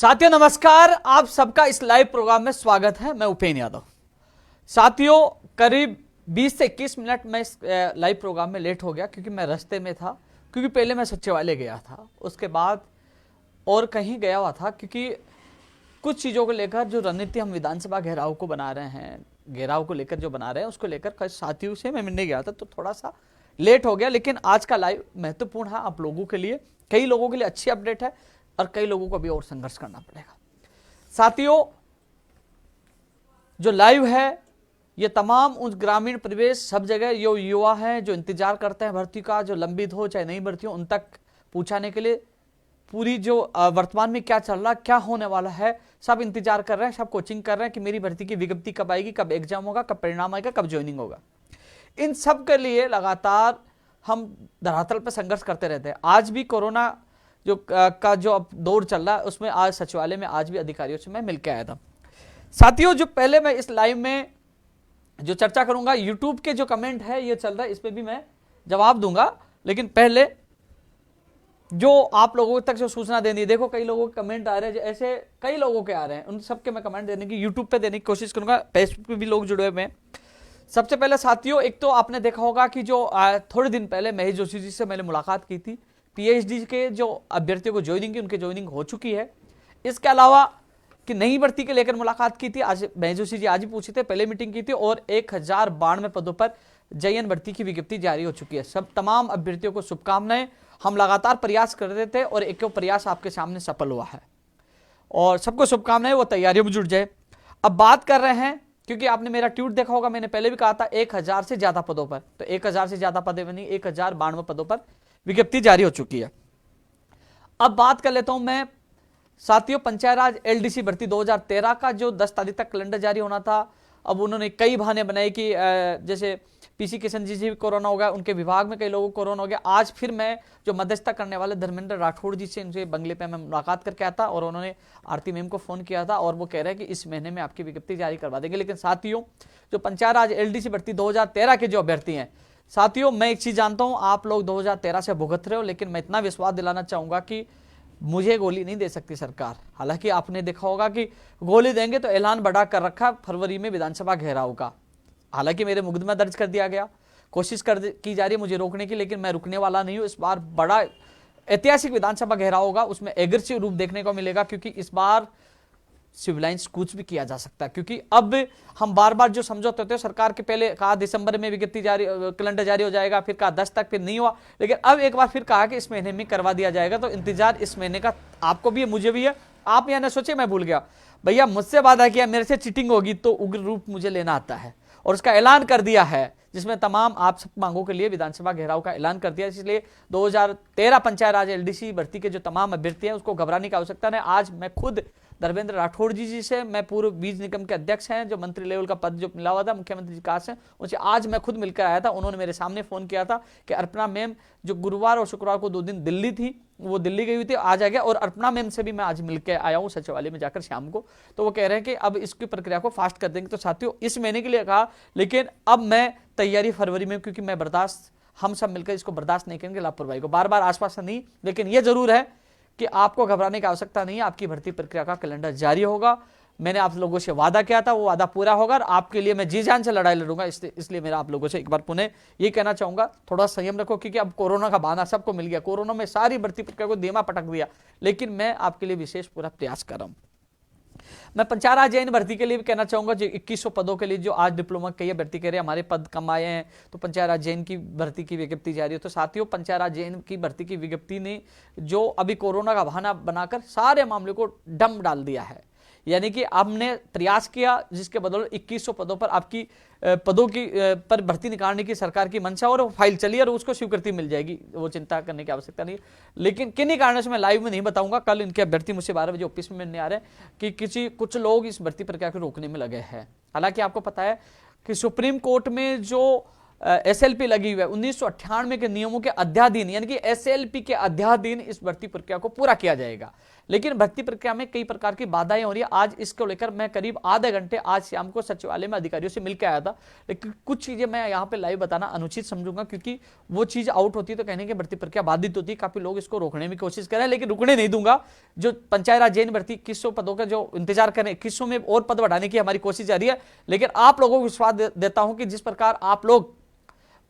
साथियों नमस्कार, आप सबका इस लाइव प्रोग्राम में स्वागत है। मैं उपेन यादव। साथियों करीब 20 से 21 मिनट में इस लाइव प्रोग्राम में लेट हो गया क्योंकि मैं रास्ते में था, क्योंकि पहले मैं सचिवालय गया था, उसके बाद और कहीं गया हुआ था क्योंकि कुछ चीज़ों को लेकर जो रणनीति हम विधानसभा घेराव को बना रहे हैं, घेराव को लेकर जो बना रहे हैं उसको लेकर कई साथियों से मैं मिलने गया था, तो थोड़ा सा लेट हो गया। लेकिन आज का लाइव महत्वपूर्ण है आप लोगों के लिए, कई लोगों के लिए अच्छी अपडेट है और कई लोगों को अभी और संघर्ष करना पड़ेगा। साथियों जो लाइव है ये तमाम उस ग्रामीण परिवेश सब जगह जो युवा हैं जो इंतजार करते हैं भर्ती का, जो लंबित हो चाहे नहीं भर्ती हो, उन तक पहुंचाने के लिए पूरी जो वर्तमान में क्या चल रहा, क्या होने वाला है, सब इंतजार कर रहे हैं, सब कोचिंग कर रहे हैं कि मेरी भर्ती की विज्ञप्ति कब आएगी, कब एग्जाम होगा, कब परिणाम आएगा, कब ज्वाइनिंग होगा। इन सब के लिए लगातार हम धरातल पर संघर्ष करते रहते हैं। आज भी कोरोना का जो अब दौर चल रहा है उसमें आज सचिवालय में आज भी अधिकारियों से मैं मिलकर आया था। साथियों जो पहले मैं इस लाइव में जो चर्चा करूंगा, यूट्यूब के जो कमेंट है ये चल रहा है, इस पे भी मैं जवाब दूंगा, लेकिन पहले जो आप लोगों तक जो सूचना देनी है, देखो कई लोगों के कमेंट आ रहे हैं, ऐसे कई लोगों के आ रहे हैं, उन सबके मैं कमेंट देने की यूट्यूब पे देने की कोशिश करूंगा, फेसबुक पे भी लोग जुड़े हुए हैं। सबसे पहले साथियों एक तो आपने देखा होगा कि जो थोड़े दिन पहले महेश जोशी जी से मैंने मुलाकात की थी, पीएचडी के जो अभ्यर्थियों को ज्वाइनिंग की उनकी ज्वाइनिंग हो चुकी है। इसके अलावा कि नई भर्ती के लेकर मुलाकात की थी, आज महेश जोशी जी आज ही पूछे थे, पहले मीटिंग की थी और 1092 पदों पर JN भर्ती की विज्ञप्ति जारी हो चुकी है। सब तमाम अभ्यर्थियों को शुभकामनाएं। हम लगातार प्रयास कर रहे थे और एक प्रयास आपके सामने सफल हुआ है और सबको शुभकामनाएं, वो तैयारियों में जुट जाए। अब बात कर रहे हैं क्योंकि आपने मेरा ट्वीट देखा होगा, मैंने पहले भी कहा था 1000 से ज्यादा पदों पर, तो 1000 से ज्यादा पदों पर नहीं 1092 पदों पर विज्ञप्ति जारी हो चुकी है। अब बात कर लेता हूं मैं साथियों पंचायत राज LDC भर्ती 2013 का जो 10 तारीख तक कैलेंडर जारी होना था। अब उन्होंने कई बहाने बनाए कि जैसे PC किशन जी भी कोरोना हो गया, उनके विभाग में कई लोगों को कोरोना हो गया। आज फिर मैं जो मध्यस्थता करने वाले धर्मेंद्र राठौड़ जी से उनसे बंगले पे मैं मुलाकात करके आया था और उन्होंने आरती मैम को फोन किया था और वो कह रहे हैं कि इस महीने में आपकी विज्ञप्ति जारी करवा देंगे। लेकिन साथियों जो पंचायत राज LDC भर्ती 2013 के जो अभ्यर्थी हैं, साथियों मैं एक चीज जानता हूं, आप लोग 2013 से भुगत रहे हो, लेकिन मैं इतना विश्वास दिलाना चाहूंगा कि मुझे गोली नहीं दे सकती सरकार। हालांकि आपने देखा होगा कि गोली देंगे तो ऐलान बढ़ा कर रखा फरवरी में विधानसभा घेराव का। हालांकि मेरे मुकदमा दर्ज कर दिया गया, कोशिश की जा रही है मुझे रोकने की, लेकिन मैं रुकने वाला नहीं हूं। इस बार बड़ा ऐतिहासिक विधानसभा घेराव होगा, उसमें एग्रेसिव रूप देखने को मिलेगा क्योंकि इस बार सिविलाइंस कुछ भी किया जा सकता है। क्योंकि अब हम बार बार जो समझौते होते हैं, सरकार के पहले कहा दिसंबर में विज्ञप्ति जारी कैलेंडर जारी हो जाएगा, फिर कहा 10 तक, फिर नहीं हुआ, लेकिन अब एक बार फिर कहा कि इस महीने में करवा दिया जाएगा। तो इंतजार इस महीने का आपको भी है, मुझे भी है। आप यह ना सोचे मैं भूल गया, भैया मुझसे वादा किया मेरे से चीटिंग होगी तो उग्र रूप मुझे लेना आता है और उसका ऐलान कर दिया है, जिसमें तमाम आप सब मांगों के लिए विधानसभा घेराव का ऐलान कर दिया। इसलिए 2013 पंचायत राज LDC भर्ती के जो तमाम अभ्यर्थी हैं उसको घबराने की आवश्यकता नहीं। आज मैं खुद धर्मेंद्र राठौड़ जी से, मैं पूर्व बीज निगम के अध्यक्ष हैं, जो मंत्री लेवल का पद जो मिला हुआ था मुख्यमंत्री जी का से, उनसे आज मैं खुद मिलकर आया था। उन्होंने मेरे सामने फोन किया था कि अर्पणा मैम जो गुरुवार और शुक्रवार को 2 दिन दिल्ली थी, वो दिल्ली गई हुई थी, आज आ गया। और अर्पणा मैम से भी मैं आज मिलकर आया हूँ सचिवालय में जाकर शाम को, तो वो कह रहे हैं कि अब इसकी प्रक्रिया को फास्ट कर देंगे। तो साथियों इस महीने के लिए कहा, लेकिन अब मैं तैयारी फरवरी में, क्योंकि मैं बर्दाश्त, हम सब मिलकर इसको बर्दाश्त नहीं करेंगे लापरवाही को, बार बार आसपास नहीं। लेकिन यह जरूर है कि आपको घबराने की आवश्यकता नहीं है, आपकी भर्ती प्रक्रिया का कैलेंडर जारी होगा। मैंने आप लोगों से वादा किया था, वो वादा पूरा होगा और आपके लिए मैं जी जान से लड़ाई लड़ूंगा। इसलिए मेरा आप लोगों से एक बार पुनः ये कहना चाहूंगा, थोड़ा संयम रखो, क्योंकि अब कोरोना का बहाना सबको मिल गया। कोरोना में सारी भर्ती प्रक्रिया को धीमा पटक दिया, लेकिन मैं आपके लिए विशेष पूरा प्रयास कर रहा हूं। मैं पंचायत राज JN भर्ती के लिए भी कहना चाहूंगा, जो 2100 पदों के लिए जो आज डिप्लोमा कई भर्ती कर रहे हैं, हमारे पद कम आए हैं, तो पंचायत राज JN की भर्ती की विज्ञप्ति जारी है। तो साथियों पंचायत राज JN की भर्ती की विज्ञप्ति ने जो अभी कोरोना का बहाना बनाकर सारे मामले को डम डाल दिया है। यानी कि हमने प्रयास किया जिसके बदौलत 2100 पदों पर आपकी पदों की पर भर्ती निकालने की सरकार की मंशा और फाइल चली और उसको स्वीकृति मिल जाएगी, वो चिंता करने की आवश्यकता नहीं है। लेकिन किन्हीं कारणों से मैं लाइव में नहीं बताऊंगा, कल इनके अभ्यर्थी मुझसे 12 बजे ऑफिस में मिलने आ रहे हैं कि कुछ लोग इस भर्ती प्रक्रिया को रोकने में लगे हैं। हालांकि आपको पता है कि सुप्रीम कोर्ट में जो SLP लगी हुई है 1998 के नियमों के अध्याधीन, यानी कि SLP के अध्याधीन इस भर्ती प्रक्रिया को पूरा किया जाएगा। लेकिन भर्ती प्रक्रिया में कई प्रकार की बाधाएं हो रही है। आज इसको लेकर मैं करीब आधे घंटे आज शाम को सचिवालय में अधिकारियों से मिलकर आया था, लेकिन कुछ चीजें मैं यहाँ पे लाइव बताना अनुचित समझूंगा, क्योंकि वो चीज आउट होती है तो कहने की भर्ती प्रक्रिया बाधित होती है। काफी लोग इसको रोकने की कोशिश कर रहे हैं, लेकिन रुकने नहीं दूंगा। जो पंचायत राज जैन भर्ती 2100 पदों का जो इंतजार करें, 2100 में और पद बढ़ाने की हमारी कोशिश जारी है, लेकिन आप लोगों को विश्वास देता हूं कि जिस प्रकार आप लोग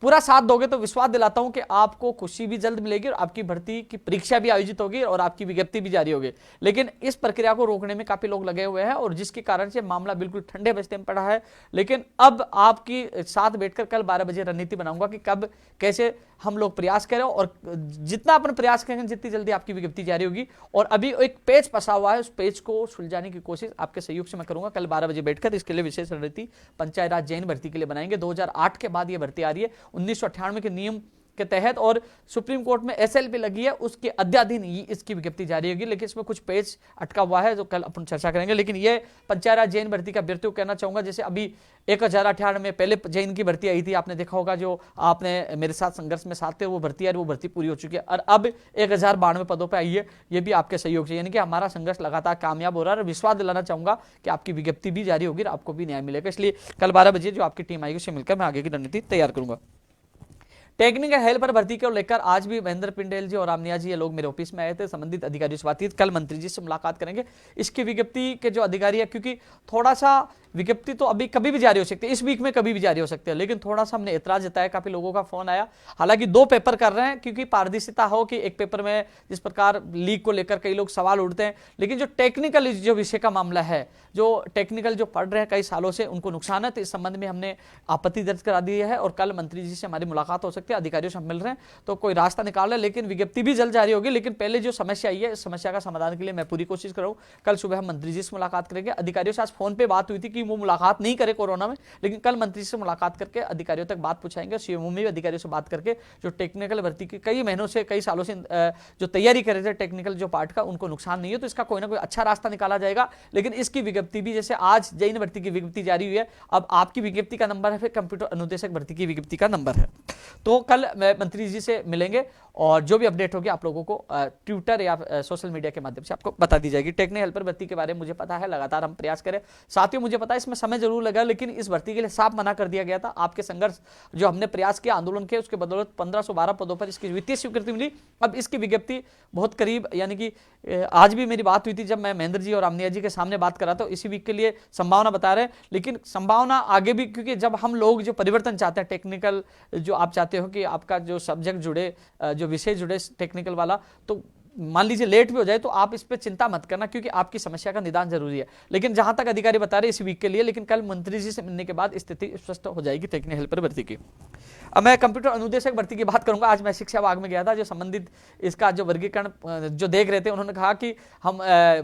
पूरा साथ दोगे तो विश्वास दिलाता हूं कि आपको खुशी भी जल्द मिलेगी और आपकी भर्ती की परीक्षा भी आयोजित होगी और आपकी विज्ञप्ति भी जारी होगी। लेकिन इस प्रक्रिया को रोकने में काफी लोग लगे हुए हैं और जिसके कारण से मामला बिल्कुल ठंडे बस्ते में पड़ा है। लेकिन अब आपकी साथ बैठकर कल 12 बजे रणनीति बनाऊंगा कि कब कैसे हम लोग प्रयास करें और जितना अपन प्रयास करेंगे जितनी जल्दी आपकी विज्ञप्ति जारी होगी। और अभी एक पेज फंसा हुआ है, उस पेज को सुलझाने की कोशिश आपके सहयोग से मैं करूंगा कल 12 बजे बैठकर। इसके लिए विशेष रणनीति पंचायत राज जैन भर्ती के लिए बनाएंगे। 2008 के बाद यह भर्ती आ रही है, 1998 के नियम के तहत, और सुप्रीम कोर्ट में एसएलपी लगी है, उसके अध्याधीन इसकी विज्ञप्ति जारी होगी। लेकिन इसमें कुछ पेज अटका हुआ है जो कल अपन चर्चा करेंगे। लेकिन ये पंचायत राज जैन भर्ती का अभ्यर्थी को कहना चाहूंगा, जैसे अभी 1098 में पहले जैन की भर्ती आई थी, आपने देखा होगा, जो आपने मेरे साथ संघर्ष में साथ थे, वो भर्ती आई, वो भर्ती पूरी हो चुकी है और अब 1092 पदों पर आई है। ये भी आपके सहयोग से, यानी कि हमारा संघर्ष लगातार कामयाब हो रहा है और विश्वास दिलाना चाहूंगा कि आपकी विज्ञप्ति भी जारी होगी और आपको भी न्याय मिलेगा। इसलिए कल 12 बजे जो आपकी टीम आएगी उससे मिलकर मैं आगे की रणनीति तैयार करूंगा। टेक्निकल हेल्पर भर्ती को लेकर आज भी महेंद्र पिंडेल जी और रामनिया जी, ये लोग मेरे ऑफिस में आए थे, संबंधित अधिकारियों से बातचीत, कल मंत्री जी से मुलाकात करेंगे। इसकी विज्ञप्ति के जो अधिकारी है, क्योंकि थोड़ा सा विज्ञप्ति तो अभी कभी भी जारी हो सकती है, इस वीक में कभी भी जारी हो सकती है, लेकिन थोड़ा सा हमने ऐतराज जताया, काफी लोगों का फोन आया। हालांकि 2 पेपर कर रहे हैं क्योंकि पारदर्शिता हो कि एक पेपर में जिस प्रकार लीक को लेकर कई लोग सवाल उठते हैं, लेकिन जो टेक्निकल जो विषय का मामला है, जो टेक्निकल जो पढ़ रहे हैं कई सालों से, उनको नुकसान है, तो इस संबंध में हमने आपत्ति दर्ज करा दी है और कल मंत्री जी से हमारी मुलाकात हो सकती है, अधिकारियों से हम मिल रहे हैं तो कोई रास्ता निकाल रहे हैं। लेकिन विज्ञप्ति भी जल्द जारी होगी। लेकिन पहले जो समस्या आई है, इस समस्या का समाधान के लिए मैं पूरी कोशिश कर रहा हूं। कल सुबह हम मंत्री जी से मुलाकात करेंगे। अधिकारियों से आज फोन पे बात हुई थी कि वो मुलाकात नहीं करे कोरोना में, लेकिन कल मंत्री से मुलाकात करके अधिकारियों तक बात पूछाएंगे। सीएमओ में भी अधिकारियों से बात करके जो टेक्निकल भर्ती की कई महीनों से, कई सालों से जो तैयारी कर रहे थे टेक्निकल जो पार्ट का, उनको नुकसान नहीं है, तो इसका कोई ना कोई अच्छा रास्ता निकाला जाएगा। लेकिन इसकी विज्ञप्ति भी, जैसे आज जैन भर्ती की विज्ञप्ति जारी हुई है, अब आपकी विज्ञप्ति का नंबर है, फिर कंप्यूटर अनुदेशक भर्ती की विज्ञप्ति का नंबर है। तो कल मंत्री जी से मिलेंगे और जो भी अपडेट होगी आप लोगों को ट्विटर या सोशल मीडिया के माध्यम से आपको बता दी जाएगी। टेक्निकल हेल्पर भर्ती के बारे में मुझे पता है, लगातार हम प्रयास करें। साथियों, मुझे पता है इसमें समय जरूर लगा, लेकिन इस भर्ती के लिए साफ मना कर दिया गया था। आपके संघर्ष जो हमने प्रयास किया, आंदोलन किया, उसके बदौलत 1512 पदों पर इसकी वित्तीय स्वीकृति मिली। अब इसकी विज्ञप्ति बहुत करीब, यानी कि आज भी मेरी बात हुई थी जब मैं महेंद्र जी और रामनिया जी के सामने बात कर रहा था, इसी वीक के लिए संभावना बता रहे हैं। लेकिन संभावना आगे भी, क्योंकि जब हम लोग जो परिवर्तन चाहते हैं, टेक्निकल जो आप चाहते हो कि आपका जो सब्जेक्ट जुड़े, जो विषय जुड़े टेक्निकल वाला, तो मान लीजिए लेट भी हो जाए तो आप इस पे चिंता मत करना, क्योंकि आपकी समस्या का निदान जरूरी है। लेकिन जहां तक अधिकारी बता रहे इस वीक के लिए, लेकिन कल मंत्री जी से मिलने के बाद स्थिति स्पष्ट हो जाएगी टेक्निकल हेल्पर भर्ती की। अब मैं कंप्यूटर अनुदेशक भर्ती की बात करूंगा। आज मैं शिक्षा विभाग में गया था, जो संबंधित इसका जो वर्गीकरण जो देख रहे थे, उन्होंने कहा कि हम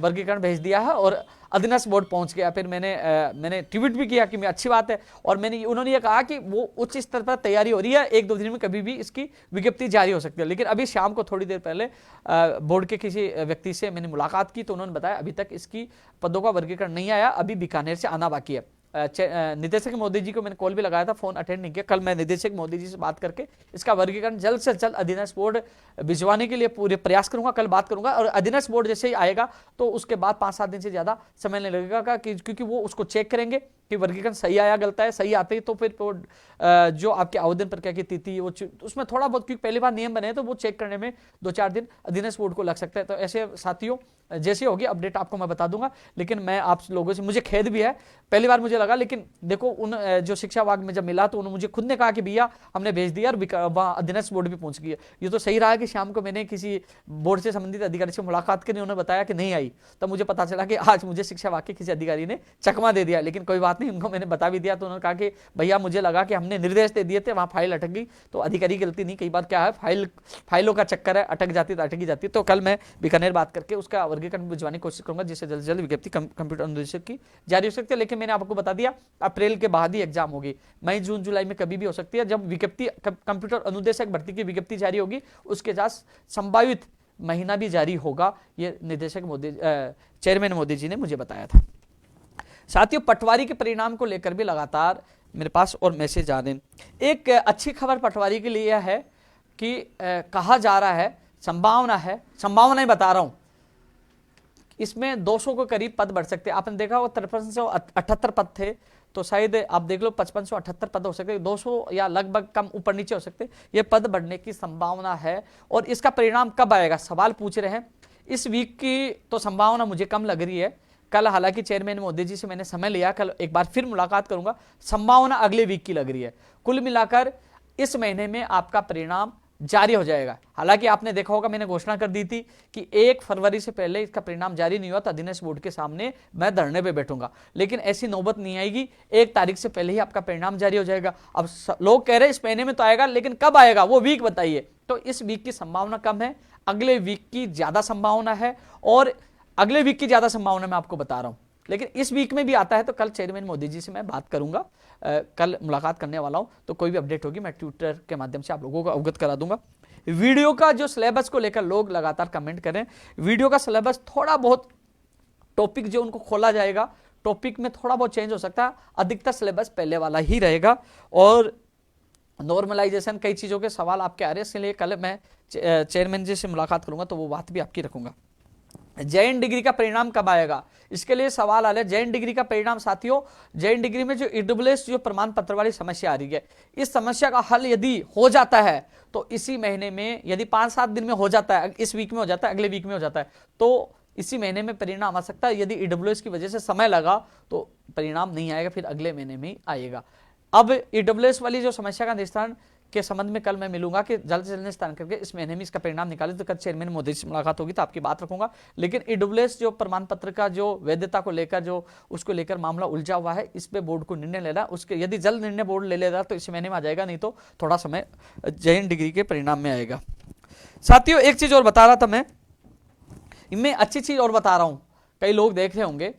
वर्गीकरण भेज दिया है और अधीनस्थ बोर्ड पहुंच गया। फिर मैंने ट्वीट भी किया कि मैं अच्छी बात है, और उन्होंने ये कहा कि वो उच्च स्तर पर तैयारी हो रही है, 1-2 दिन में कभी भी इसकी विज्ञप्ति जारी हो सकती है। लेकिन अभी शाम को थोड़ी देर पहले बोर्ड के किसी व्यक्ति से मैंने मुलाकात की, तो उन्होंने बताया अभी तक इसकी पदों का वर्गीकरण नहीं आया, अभी बीकानेर से आना बाकी है। निदेशक मोदी जी को मैंने कॉल भी लगाया था, फोन अटेंड नहीं किया। कल मैं निदेशक मोदी जी से बात करके इसका वर्गीकरण जल्द से जल्द अधीनस्थ बोर्ड भिजवाने के लिए पूरे प्रयास करूंगा, कल बात करूंगा। और अधीनस्थ बोर्ड जैसे ही आएगा तो उसके बाद 5-7 दिन से ज्यादा समय नहीं लगेगा, क्योंकि वो उसको चेक करेंगे कि वर्गीकरण सही आया गलत है। सही आते ही तो फिर जो आपके आवेदन प्रक्रिया की तिथि, वो उसमें थोड़ा बहुत, क्योंकि पहली बार नियम बने तो वो चेक करने में 2-4 दिन अधीनस्थ बोर्ड को लग सकता है। तो ऐसे साथियों, जैसे होगी अपडेट आपको मैं बता दूंगा। लेकिन मैं आप लोगों से, मुझे खेद भी है, पहली बार मुझे लगा, लेकिन देखो उन जो शिक्षा विभाग में जब मिला तो उन्होंने मुझे खुद ने कहा कि भैया हमने भेज दिया और वहाँ अधीनस्थ बोर्ड भी पहुंच गई है। ये तो सही रहा कि शाम को मैंने किसी बोर्ड से संबंधित अधिकारी से मुलाकात करी, उन्होंने बताया कि नहीं आई, तब मुझे पता चला कि आज मुझे शिक्षा विभाग के किसी अधिकारी ने चकमा दे दिया। लेकिन कोई बात नहीं, उनको मैंने बता भी दिया। तो उन्होंने कहा कि भैया मुझे लगा कि हमने निर्देश दे दिए थे, वहाँ फाइल अटक गई। तो अधिकारी की गलती नहीं, कई बार क्या है, फाइलों का चक्कर है, अटक जाती तो अटकी जाती। तो कल मैं बीकानेर बात करके उसका वर्गीकरण भिजवाने की कोशिश करूंगा, जिससे जल्द से जल्द विज्ञप्ति कंप्यूटर अनुदेशक की जारी हो सकती है। लेकिन मैंने आपको बता दिया अप्रैल के बाद ही एग्जाम होगी, मई जून जुलाई में कभी भी हो सकती है। जब विज्ञप्ति कंप्यूटर अनुदेशक भर्ती की विज्ञप्ति जारी होगी, उसके साथ संभावित महीना भी जारी होगा, ये निदेशक मोदी, चेयरमैन मोदी जी ने मुझे बताया था। साथियों, पटवारी के परिणाम को लेकर भी लगातार मेरे पास और मैसेज आ रहे हैं। एक अच्छी खबर पटवारी के लिए है कि कहा जा रहा है, संभावना है, संभावना ही बता रहा हूं, इसमें 200 के करीब पद बढ़ सकते हैं। आपने देखा होगा 53 से 78 पद थे, तो शायद आप देख लो 55 से 78 पद हो सकते हैं, 200 या लगभग कम ऊपर नीचे हो सकते हैं। ये पद बढ़ने की संभावना है। और इसका परिणाम कब आएगा, सवाल पूछ रहे हैं। इस वीक की तो संभावना मुझे कम लग रही है। कल हालांकि चेयरमैन मोदी जी से मैंने समय लिया, कल एक बार फिर मुलाकात करूंगा। संभावना अगले वीक की लग रही है। कुल मिलाकर इस महीने में आपका परिणाम जारी हो जाएगा। हालांकि आपने देखा होगा मैंने घोषणा कर दी थी कि 1 फरवरी से पहले इसका परिणाम जारी नहीं हुआ तो दिनेश बोर्ड के सामने मैं धरने पे बैठूंगा, लेकिन ऐसी नौबत नहीं आएगी। 1 तारीख से पहले ही आपका परिणाम जारी हो जाएगा। अब लोग कह रहे हैं इस महीने में तो आएगा, लेकिन कब आएगा वो वीक बताइए। तो इस वीक की संभावना कम है, अगले वीक की ज्यादा संभावना है। और अगले वीक की ज्यादा संभावना मैं आपको बता रहा हूं, लेकिन इस वीक में भी आता है तो कल चेयरमैन मोदी जी से मैं बात करूंगा। कल मुलाकात करने वाला हूं, तो कोई भी अपडेट होगी मैं ट्विटर के माध्यम से आप लोगों को अवगत करा दूंगा। वीडियो का जो सिलेबस को लेकर लोग लगातार कमेंट करें, वीडियो का सिलेबस थोड़ा बहुत टॉपिक जो उनको खोला जाएगा, टॉपिक में थोड़ा बहुत चेंज हो सकता है, अधिकतर सिलेबस पहले वाला ही रहेगा। और नॉर्मलाइजेशन कई चीजों के सवाल आपके आ रहे हैं, इसलिए कल मैं चेयरमैन जी से मुलाकात करूंगा तो वो बात भी आपकी रखूंगा। जैन डिग्री का परिणाम कब आएगा, इसके लिए सवाल आ रहा है। जैन डिग्री का परिणाम साथियों, जैन डिग्री में जो ईडब्ल्यूएस जो प्रमाण पत्र वाली समस्या आ रही है, इस समस्या का हल यदि हो जाता है तो इसी महीने में, यदि 5-7 दिन में हो जाता है, इस वीक में हो जाता है, अगले वीक में हो जाता है, तो इसी महीने में परिणाम आ सकता है। यदि ईडब्ल्यूएस की वजह से समय लगा तो परिणाम नहीं आएगा, फिर अगले महीने में ही आएगा। अब ईडब्ल्यूएस वाली जो समस्या का निस्तारण के संबंध में कल मैं मिलूंगा कि जल्द से जल्द निस्तारण करके इस महीने में इसका परिणाम निकाले। तो कल चेयरमैन मोदी से मुलाकात होगी तो आपकी बात रखूंगा। लेकिन ईडब्ल्यूएस जो प्रमाण पत्र का जो वैधता को लेकर जो उसको लेकर मामला उलझा हुआ है, इस पे बोर्ड को निर्णय लेना, उसके यदि जल्द निर्णय बोर्ड ले लेगा तो इस महीने में आ जाएगा, नहीं तो थोड़ा समय जैन डिग्री के परिणाम में आएगा। साथियों एक चीज और बता रहा था मैं अच्छी चीज और बता रहा हूं। कई लोग देख रहे होंगे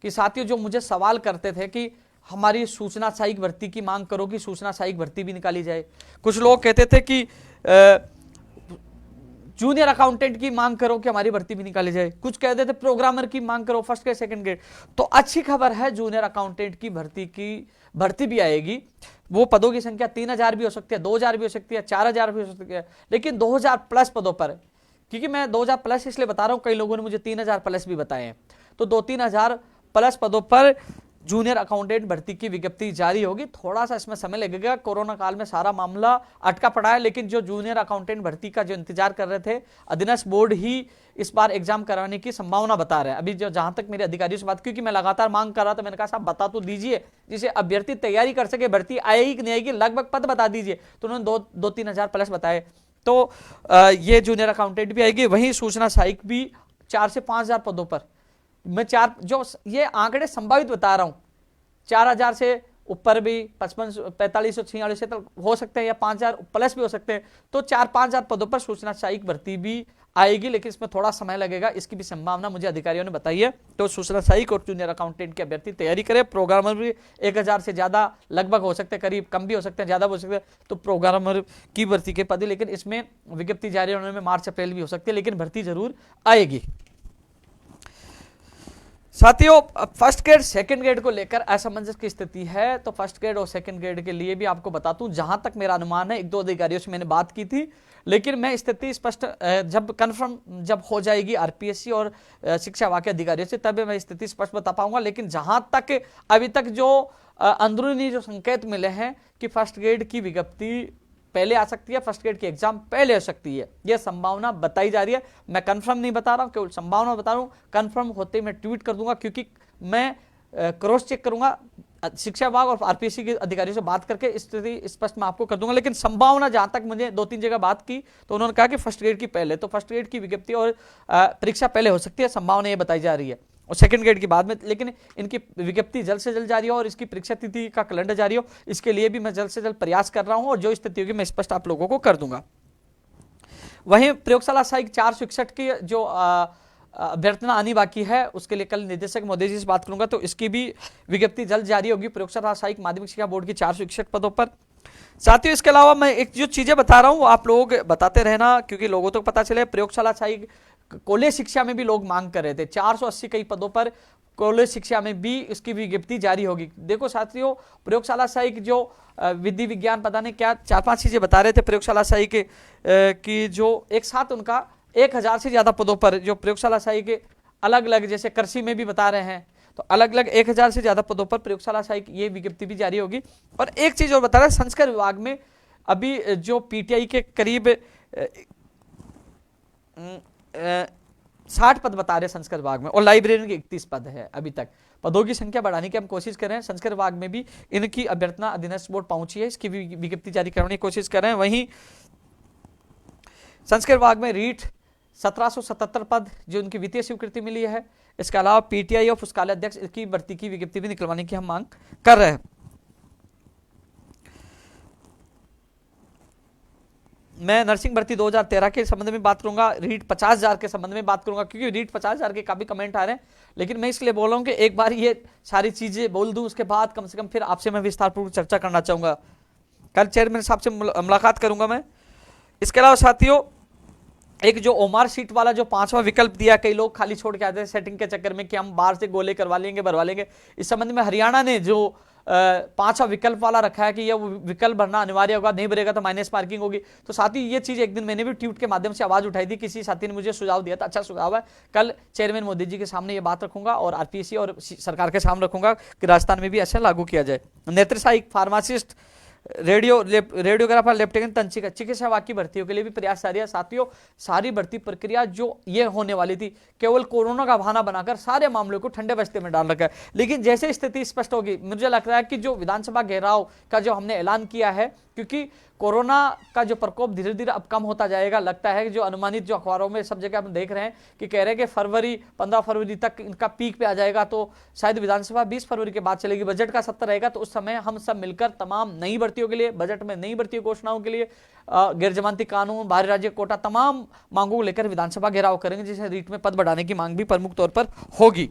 कि साथियों जो मुझे सवाल करते थे कि हमारी सूचना सहायक भर्ती की मांग करो कि सूचना सहायक भर्ती भी निकाली जाए। कुछ लोग कहते थे कि जूनियर अकाउंटेंट की मांग करो कि हमारी भर्ती भी निकाली जाए। कुछ कहते थे प्रोग्रामर की मांग करो, फर्स्ट ग्रेड सेकंड ग्रेड। तो अच्छी खबर है, जूनियर अकाउंटेंट की भर्ती भी आएगी। वो पदों की संख्या 3000 भी हो सकती है, 2000 भी हो सकती है, 4000 भी हो सकती है, लेकिन 2000 प्लस पदों पर। क्योंकि मैं 2000 प्लस इसलिए बता रहा हूं, कई लोगों ने मुझे 3000 प्लस भी बताए हैं। तो 2-3000 प्लस पदों पर जूनियर अकाउंटेंट भर्ती की विज्ञप्ति जारी होगी। थोड़ा सा इसमें समय लगेगा, कोरोना काल में सारा मामला अटका पड़ा है, लेकिन जो जूनियर अकाउंटेंट भर्ती का जो इंतजार कर रहे थे, अधीनस्थ बोर्ड ही इस बार एग्जाम कराने की संभावना बता रहे हैं। अभी जो जहां तक मेरे अधिकारियों से बात, क्योंकि मैं लगातार मांग कर रहा था, मैंने कहा साहब बता तो दीजिए जिसे अभ्यर्थी तैयारी कर सके, भर्ती आएगी कि नहीं आएगी, लगभग पद बता दीजिए। तो उन्होंने 2-3 हजार प्लस बताए। तो ये जूनियर अकाउंटेंट भी आएगी। वहीं सूचना सहायक भी 4 से 5 हजार पदों पर। मैं जो ये आंकड़े संभावित बता रहा हूं, 4000 से ऊपर भी 55, 45, 46 तक हो सकते हैं, या 5000 प्लस भी हो सकते हैं। तो 4-5 हजार पदों पर सूचना सहायक भर्ती भी आएगी, लेकिन इसमें थोड़ा समय लगेगा, इसकी भी संभावना मुझे अधिकारियों ने बताई है। तो सूचना सहायक और जूनियर अकाउंटेंट के अभ्यर्थी तैयारी करें। प्रोग्रामर भी 1000 से ज्यादा लगभग हो सकते हैं, करीब कम भी हो सकते हैं, ज्यादा भी हो सकते हैं। तो प्रोग्रामर की भर्ती के पद, लेकिन इसमें विज्ञप्ति जारी होने में मार्च अप्रैल भी हो सकती है, लेकिन भर्ती जरूर आएगी। साथियों फर्स्ट ग्रेड सेकंड ग्रेड को लेकर असमंजस की स्थिति है। तो फर्स्ट ग्रेड और सेकंड ग्रेड के लिए भी आपको बताता हूं, जहां तक मेरा अनुमान है, 1-2 अधिकारियों से मैंने बात की थी, लेकिन मैं स्थिति स्पष्ट जब कंफर्म जब हो जाएगी आरपीएससी और शिक्षा विभाग के अधिकारियों से, तब मैं स्थिति स्पष्ट बता पाऊंगा। लेकिन जहां तक अभी तक जो अंदरूनी जो संकेत मिले हैं कि फर्स्ट ग्रेड की विज्ञप्ति पहले आ सकती है, फर्स्ट ग्रेड की एग्जाम पहले हो सकती है, यह संभावना बताई जा रही है। मैं कंफर्म नहीं बता रहा हूं, केवल संभावना बता रहा हूं। कंफर्म होते मैं ट्वीट कर दूंगा, क्योंकि मैं क्रॉस चेक करूंगा शिक्षा विभाग और आरपीएससी के अधिकारियों से बात करके स्थिति स्पष्ट मैं आपको कर दूंगा। लेकिन संभावना जहां तक मुझे 2-3 जगह बात की तो उन्होंने कहा कि फर्स्ट ग्रेड की पहले, तो फर्स्ट ग्रेड की विज्ञप्ति और परीक्षा पहले हो सकती है, संभावना ये बताई जा रही है, और सेकंड ग्रेड की बाद में। लेकिन इनकी विज्ञप्ति जल्द से जल्द जारी हो और इसकी परीक्षा तिथि का कैलेंडर जारी हो, इसके लिए भी मैं जल्द से जल्द प्रयास कर रहा हूं, और जो स्थिति होगी मैं स्पष्ट आप लोगों को कर दूंगा। वहीं प्रयोगशाला सहायक 461 की जो अभ्यर्थना आनी बाकी है, उसके लिए कल निदेशक मोदी जी से बात करूंगा, तो इसकी भी विज्ञप्ति जल्द जारी होगी। प्रयोगशाला सहायक माध्यमिक शिक्षा बोर्ड की 461 पदों पर। साथियों इसके अलावा मैं एक जो चीजें बता रहा हूं वो आप लोग बताते रहना, क्योंकि लोगों तक पता चले। प्रयोगशाला सहायक कॉलेज शिक्षा में भी लोग मांग कर रहे थे, 480 कई पदों पर कॉलेज शिक्षा में भी इसकी विज्ञप्ति जारी होगी। देखो साथियों, प्रयोगशाला सहायक जो विधि विज्ञान पता नहीं क्या 4-5 चीजें बता रहे थे प्रयोगशाला सहायक की, जो एक साथ उनका 1000 से ज्यादा पदों पर जो प्रयोगशाला सहायक अलग अलग, जैसे कृषि में भी बता रहे हैं, तो अलग अलग 1000 से ज्यादा पदों पर प्रयोगशाला सहायक ये विज्ञप्ति भी जारी होगी। और एक चीज और बता रहा है, संस्कृत विभाग में अभी जो पीटीआई के करीब 60 पद बता रहे हैं संस्कृत विभाग में, और लाइब्रेरियन के 31 पद है अभी तक। पदों की संख्या बढ़ाने की हम कोशिश कर रहे हैं। संस्कृत विभाग में भी इनकी अभ्यर्थना अधीनस्थ बोर्ड पहुंची है, इसकी भी विज्ञप्ति जारी करने की कोशिश कर रहे हैं। वहीं संस्कृत विभाग में रीट 1777 पद जो उनकी वित्तीय स्वीकृति मिली है। इसके अलावा पीटीआई और पुस्तकालय अध्यक्ष की भर्ती की विज्ञप्ति भी निकलवाने की हम मांग कर रहे हैं। मैं नर्सिंग भर्ती 2013 के संबंध में बात करूंगा, रीट 50,000 के संबंध में बात करूंगा, क्योंकि रीट 50,000 के काफी कमेंट आ रहे हैं। लेकिन मैं इसलिए बोल रहा हूं कि एक बार ये सारी चीजें बोल दूं, उसके बाद कम से कम फिर आपसे मैं विस्तारपूर्वक चर्चा करना चाहूंगा। कल चेयरमैन साहब से मुलाकात करूंगा मैं। इसके अलावा साथियों, एक जो ओमार सीट वाला जो 5वां विकल्प दिया, कई लोग खाली छोड़ के आते हैं सेटिंग के चक्कर में कि हम बाहर से गोले करवा लेंगे, भरवा लेंगे। इस संबंध में हरियाणा ने जो 5वां विकल्प वाला रखा है कि यह विकल्प भरना अनिवार्य होगा, नहीं भरेगा तो माइनस मार्किंग होगी। तो साथी ये चीज एक दिन मैंने भी ट्वीट के माध्यम से आवाज उठाई थी, किसी साथी ने मुझे सुझाव दिया था, अच्छा सुझाव है। कल चेयरमैन मोदी जी के सामने ये बात रखूंगा और आरपीएससी और सरकार के सामने रखूंगा कि राजस्थान में भी ऐसा लागू किया जाए। नेत्र सहायक, फार्मासिस्ट, रेडियोग्राफर, लेफ्टिनेंट तंत्रिका, चिकित्सा विभाग की भर्तियों के लिए भी प्रयास जारी है। साथियों, सारी भर्ती प्रक्रिया जो ये होने वाली थी, केवल कोरोना का बहाना बनाकर सारे मामलों को ठंडे बस्ते में डाल रखा है। लेकिन जैसे स्थिति स्पष्ट होगी, मुझे लग रहा है कि जो विधानसभा घेराव का जो हमने ऐलान किया है, क्योंकि कोरोना का जो प्रकोप धीरे धीरे अब कम होता जाएगा, लगता है कि जो अनुमानित जो अखबारों में सब जगह हम देख रहे हैं कि कह रहे हैं कि 15 फरवरी तक इनका पीक पे आ जाएगा, तो शायद विधानसभा 20 फरवरी के बाद चलेगी। बजट का सत्र रहेगा, तो उस समय हम सब मिलकर तमाम नई भर्तियों के लिए, बजट में नई भर्ती घोषणाओं के लिए, गैर जमानती कानून, बाहरी राज्य कोटा, तमाम मांगों को लेकर विधानसभा घेराव करेंगे, जिसे रीट में पद बढ़ाने की मांग भी प्रमुख तौर पर होगी।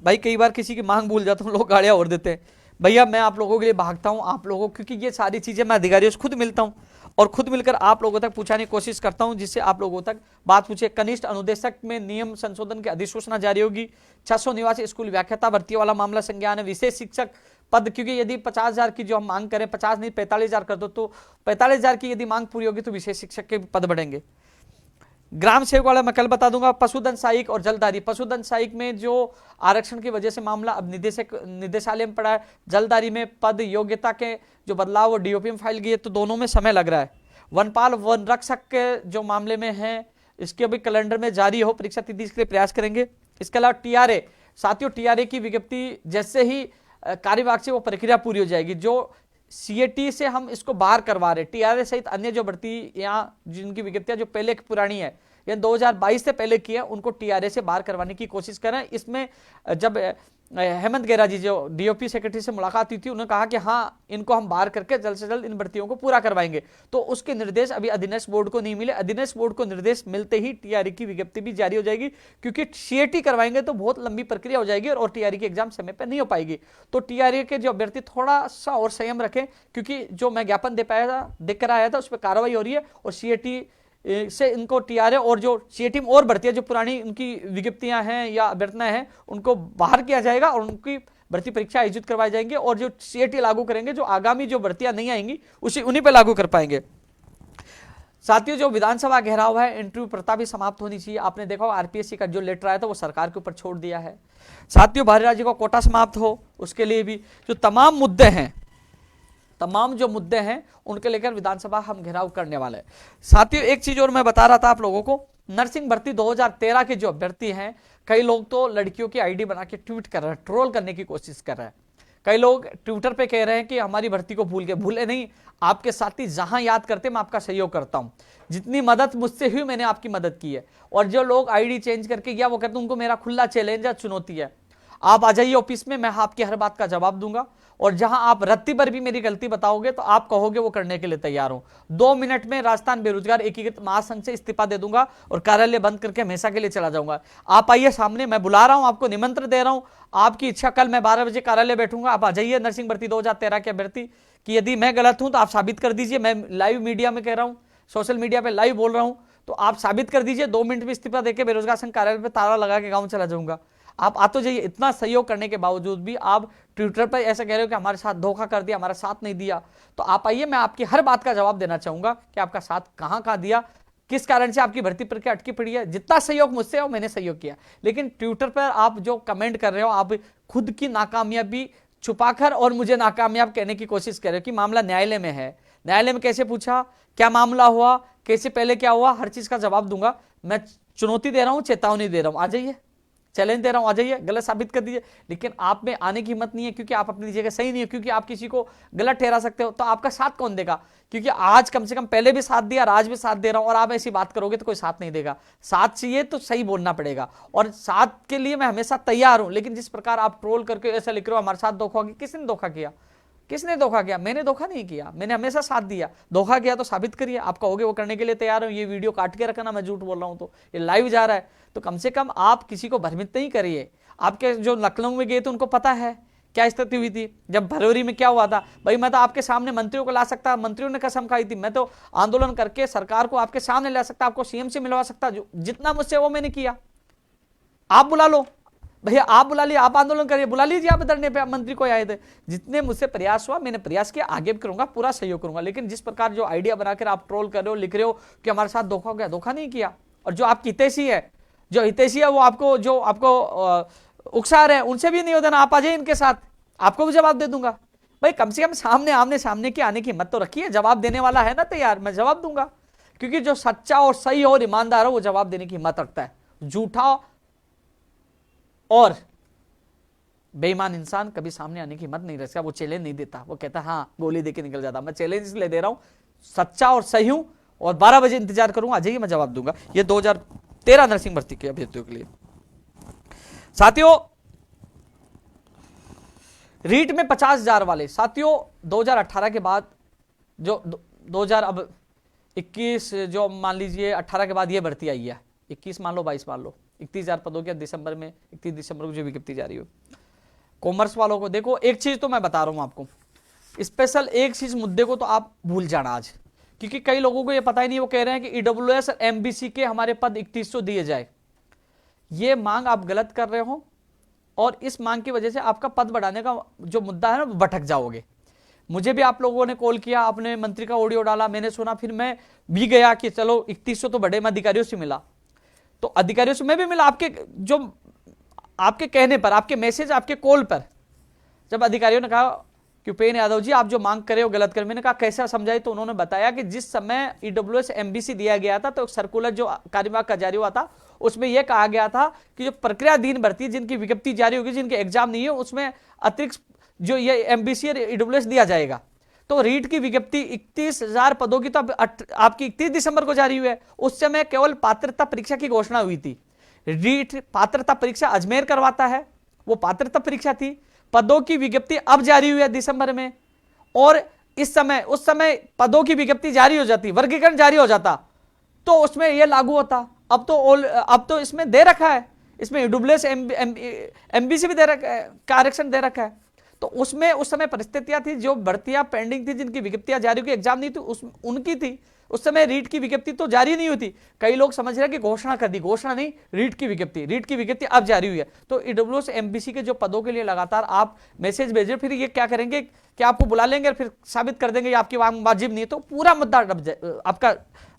भाई कई बार किसी की मांग भूल जाता हूँ, लोग गाड़ियां और देते हैं। भैया मैं आप लोगों के लिए भागता हूँ, आप लोगों, क्योंकि ये सारी चीजें मैं अधिकारियों से खुद मिलता हूँ और खुद मिलकर आप लोगों तक पहुंचाने की कोशिश करता हूं, जिससे आप लोगों तक बात पूछे। कनिष्ठ अनुदेशक में नियम संशोधन की अधिसूचना जारी होगी। 600 निवासी स्कूल व्याख्याता भर्ती वाला मामला संज्ञान है। विशेष शिक्षक पद, क्योंकि यदि 50,000 की जो हम मांग करें, 50 नहीं 45,000 कर दो, तो 45,000 की यदि मांग पूरी होगी तो विशेष शिक्षक के पद बढ़ेंगे। ग्राम सेवक वाला मैं कल बता दूंगा। पशुधन सहायक और जलदारी, पशुधन सहायक में जो आरक्षण की वजह से मामला अब निदेशालय में पड़ा है। जलदारी में पद योग्यता के जो बदलाव और डीओपी में फाइल गई है, तो दोनों में समय लग रहा है। वनपाल वन रक्षक के जो मामले में है, इसके अभी कैलेंडर में जारी हो, परीक्षा तिथि के लिए प्रयास करेंगे। इसके अलावा टीआरए, साथियों टीआरए की विज्ञप्ति जैसे ही कार्यविभाग से वो प्रक्रिया पूरी हो जाएगी, जो सीएटी से हम इसको बाहर करवा रहे, टीआरए सहित अन्य जो भर्ती यहाँ जिनकी विज्ञप्तियां जो पहले की पुरानी है या 2022 से पहले की है, उनको टीआरए से बाहर करवाने की कोशिश करें। इसमें जब हेमंत गेरा जी जो डीओपी सेक्रेटरी से मुलाकात हुई थी, उन्होंने कहा कि हाँ इनको हम बाहर करके जल्द से जल्द इन भर्तियों को पूरा करवाएंगे। तो उसके निर्देश अभी अधीनस्थ बोर्ड को नहीं मिले। अधीनस्थ बोर्ड को निर्देश मिलते ही टीआरए की विज्ञप्ति भी जारी हो जाएगी, क्योंकि सीएटी करवाएंगे तो बहुत लंबी प्रक्रिया हो जाएगी और टीआरए की एग्जाम समय पर नहीं हो पाएगी। तो टीआरए के जो अभ्यर्थी थोड़ा सा और संयम रखें, क्योंकि जो मैं ज्ञापन देकर आया था उस पर कार्रवाई हो रही है और सीएटी से इनको टीआरए और जो सीएटी में और भर्तियां जो पुरानी उनकी विज्ञप्तियां हैं या अभ्यर्थनाएं हैं, उनको बाहर किया जाएगा और उनकी भर्ती परीक्षा आयोजित करवाई जाएंगे। और जो सीएटी लागू करेंगे, जो आगामी जो भर्तियां नहीं आएंगी उन्हीं पे लागू कर पाएंगे। साथियों, जो विधानसभा घेराव है, इंटरव्यू प्रथा भी समाप्त होनी चाहिए। आपने देखा आरपीएससी का जो लेटर आया था वो सरकार के ऊपर छोड़ दिया है। साथियों, बाहरी राज्य का कोटा समाप्त हो, उसके लिए भी जो तमाम मुद्दे हैं उनके लेकर विधानसभा हम घेराव करने वाले हैं। साथियों, एक चीज और मैं बता रहा था आप लोगों को, नर्सिंग भर्ती 2013 के जो अभ्यर्थी हैं, कई लोग तो लड़कियों की आईडी बना के ट्वीट कर रहे हैं, ट्रोल करने की कोशिश कर रहे हैं। कई लोग ट्विटर पे कह रहे हैं कि हमारी भर्ती को भूले नहीं, आपके साथी जहां याद करते मैं आपका सहयोग करता हूं। जितनी मदद मुझसे हुई मैंने आपकी मदद की है। और जो लोग आईडी चेंज करके गया, वो कहते हैं उनको मेरा खुला चैलेंज है, चुनौती है, आप आ जाइए ऑफिस में, मैं आपकी हर बात का जवाब दूंगा। और जहां आप रत्ती पर भी मेरी गलती बताओगे तो आप कहोगे वो करने के लिए तैयार हूं। 2 मिनट में राजस्थान बेरोजगार एकीकृत महासंघ से इस्तीफा दे दूंगा और कार्यालय बंद करके हमेशा के लिए चला जाऊंगा। आप आइए सामने, मैं बुला रहा हूं, आपको निमंत्रण दे रहा हूं। आपकी इच्छा, कल मैं 12 बजे कार्यालय बैठूंगा, आप आ जाइए। नर्सिंग भर्ती 2013 के अभ्यर्थी कि यदि मैं गलत हूं तो आप साबित कर दीजिए। मैं लाइव मीडिया में कह रहा हूं, सोशल मीडिया पे लाइव बोल रहा हूं, तो आप साबित कर दीजिए। 2 मिनट में इस्तीफा देकर बेरोजगार संघ कार्यालय पे ताला लगा के गाँव चला जाऊंगा। आप आ तो जाइए। इतना सहयोग करने के बावजूद भी आप ट्विटर पर ऐसा कह रहे हो कि हमारे साथ धोखा कर दिया, हमारा साथ नहीं दिया। तो आप आइए, मैं आपकी हर बात का जवाब देना चाहूंगा कि आपका साथ कहां दिया। किस कारण से आपकी भर्ती प्रक्रिया अटकी पड़ी है। जितना सहयोग मुझसे हो मैंने सहयोग किया, लेकिन ट्विटर पर आप जो कमेंट कर रहे हो, आप खुद की नाकामयाबी छुपाकर और मुझे नाकामयाब कहने की कोशिश कर रहे हो कि मामला न्यायालय में है। न्यायालय में कैसे पूछा, क्या मामला हुआ, कैसे पहले क्या हुआ, हर चीज का जवाब दूंगा। मैं चुनौती दे रहा हूं, चेतावनी दे रहा हूं, आ जाइए, चैलेंज दे रहा हूं, आ जाइए, गलत साबित कर दीजिए। लेकिन आप में आने की हिम्मत नहीं है, क्योंकि आप अपनी जगह सही नहीं है, क्योंकि आप किसी को गलत ठहरा सकते हो, तो आपका साथ कौन देगा। क्योंकि आज कम से कम पहले भी साथ दिया और आज भी साथ दे रहा हूं, और आप ऐसी बात करोगे तो कोई साथ नहीं देगा। साथ चाहिए तो सही बोलना पड़ेगा, और साथ के लिए मैं हमेशा तैयार हूं। लेकिन जिस प्रकार आप ट्रोल करके ऐसा लिख रहे हो हमारे साथ धोखा किया, किसने धोखा किया, किसने धोखा किया। मैंने धोखा नहीं किया, मैंने हमेशा साथ दिया। धोखा किया तो साबित करिए, आप कहोगे वो करने के लिए तैयार हूं। ये वीडियो काट के रखना, मैं झूठ बोल रहा हूं तो ये लाइव जा रहा है, तो कम से कम आप किसी को भ्रमित नहीं करिए। आपके जो लखनऊ में गए थे उनको पता है क्या स्थिति हुई थी, जब फरवरी में क्या हुआ था। भाई मैं तो आपके सामने मंत्रियों को ला सकता, मंत्रियों ने कसम खाई थी, मैं तो आंदोलन करके सरकार को आपके सामने ला सकता, आपको सीएम से मिलवा सकता, जितना मुझसे वो मैंने किया। आप बुला लो भैया, आप बुला लीजिए, आप आंदोलन करिए, बुला लीजिए आप धरने पे, मंत्री को आए थे। जितने मुझसे प्रयास हुआ मैंने प्रयास किया, आगे भी करूंगा, पूरा सहयोग करूंगा। लेकिन जिस प्रकार जो आइडिया बनाकर आप ट्रोल कर रहे हो, लिख रहे हो कि हमारे साथ धोखा हो गया, धोखा नहीं किया। और जो आपकी हितैषी है, जो हितैषी है वो आपको उकसा रहे हैं, उनसे भी नहीं होता ना, आप आ जाइए इनके साथ, आपको भी जवाब दे दूंगा। भाई कम से कम सामने आमने सामने की आने की हिम्मत तो रखिए। जवाब देने वाला है ना तैयार, मैं जवाब दूंगा, क्योंकि जो सच्चा और सही और ईमानदार हो वो जवाब देने की हिम्मत रखता है। झूठा और बेईमान इंसान कभी सामने आने की हिम्मत नहीं रखता, वो चैलेंज नहीं देता, वो कहता हाँ गोली देके निकल जाता। मैं चैलेंज इसलिए दे रहा हूं, सच्चा और सही हूं, और 12 बजे इंतजार करूंगा, आ जाइए, मैं जवाब दूंगा। ये 2013 नर्सिंग भर्ती के अभ्यर्थियों के लिए। साथियों रीट में 50,000 वाले साथियों, 2018 के बाद जो 2021 जो मान लीजिए 18 के बाद ये भर्ती आई है, 21 मान लो 22 मान लो, 31,000 पदों के दिसंबर में, 31 दिसंबर को जो विज्ञप्ति जारी हो। कॉमर्स वालों को देखो, एक चीज तो मैं बता रहा हूं आपको, स्पेशल एक चीज मुद्दे को तो आप भूल जाना आज, क्योंकि कई लोगों को ये पता ही नहीं, वो कह रहे हैं कि ईडब्ल्यूएस और एमबीसी के हमारे पद 3100 दिए जाए। ये मांग आप गलत कर रहे हो, और इस मांग की वजह से आपका पद बढ़ाने का जो मुद्दा है ना, भटक जाओगे। मुझे भी आप लोगों ने कॉल किया, आपने मंत्री का ऑडियो डाला, मैंने सुना, फिर मैं भी गया कि चलो 3100 तो बढ़े। मैं अधिकारियों से मिला, तो अधिकारियों से मैं भी मिला, आपके कहने पर, आपके मैसेज, आपके कॉल पर। जब अधिकारियों ने कहा कि उपेंद्र यादव जी आप जो मांग करे हो गलत कर, मैंने कहा कैसा समझाई, तो उन्होंने बताया कि जिस समय ईडब्ल्यूएस एमबीसी दिया गया था, तो सर्कुलर जो कार्यवाही का जारी हुआ था, उसमें यह कहा गया था कि जो प्रक्रियाधीन भर्ती जिनकी विज्ञप्ति जारी होगी, जिनके एग्जाम नहीं है, उसमें अतिरिक्त जो ये एमबीसी और ईडब्ल्यूएस दिया जाएगा। तो रीट की विज्ञप्ति 31,000 पदों की तो आपकी 31 दिसंबर को जारी हुई है। उस समय केवल पात्रता परीक्षा की घोषणा हुई थी। रीट पात्रता परीक्षा अजमेर करवाता है, वो पात्रता परीक्षा थी। पदों की विज्ञप्ति अब जारी हुई है दिसंबर में, और उस समय पदों की विज्ञप्ति जारी हो जाती, वर्गीकरण जारी हो जाता, तो उसमें यह लागू होता। अब तो इसमें दे रखा है, इसमें ईडब्ल्यूएस एमबीसी भी दे रखा है, का आरक्षण दे रखा है। तो उसमें उस समय परिस्थितियां थी, जो भर्तियां पेंडिंग थी, जिनकी विज्ञप्तियां जारी हुई, एग्जाम नहीं थी, उनकी थी। उस समय रीट की विज्ञप्ति तो जारी नहीं होती। कई लोग समझ रहे हैं कि घोषणा कर दी, घोषणा नहीं, रीट की विज्ञप्ति अब जारी हुई है। तो ईडब्ल्यूएस एमबीसी के जो पदों के लिए लगातार आप मैसेज भेजे, फिर ये क्या करेंगे कि आपको बुला लेंगे और फिर साबित कर देंगे आपकी मांग वाजिब नहीं है, तो पूरा मुद्दा आपका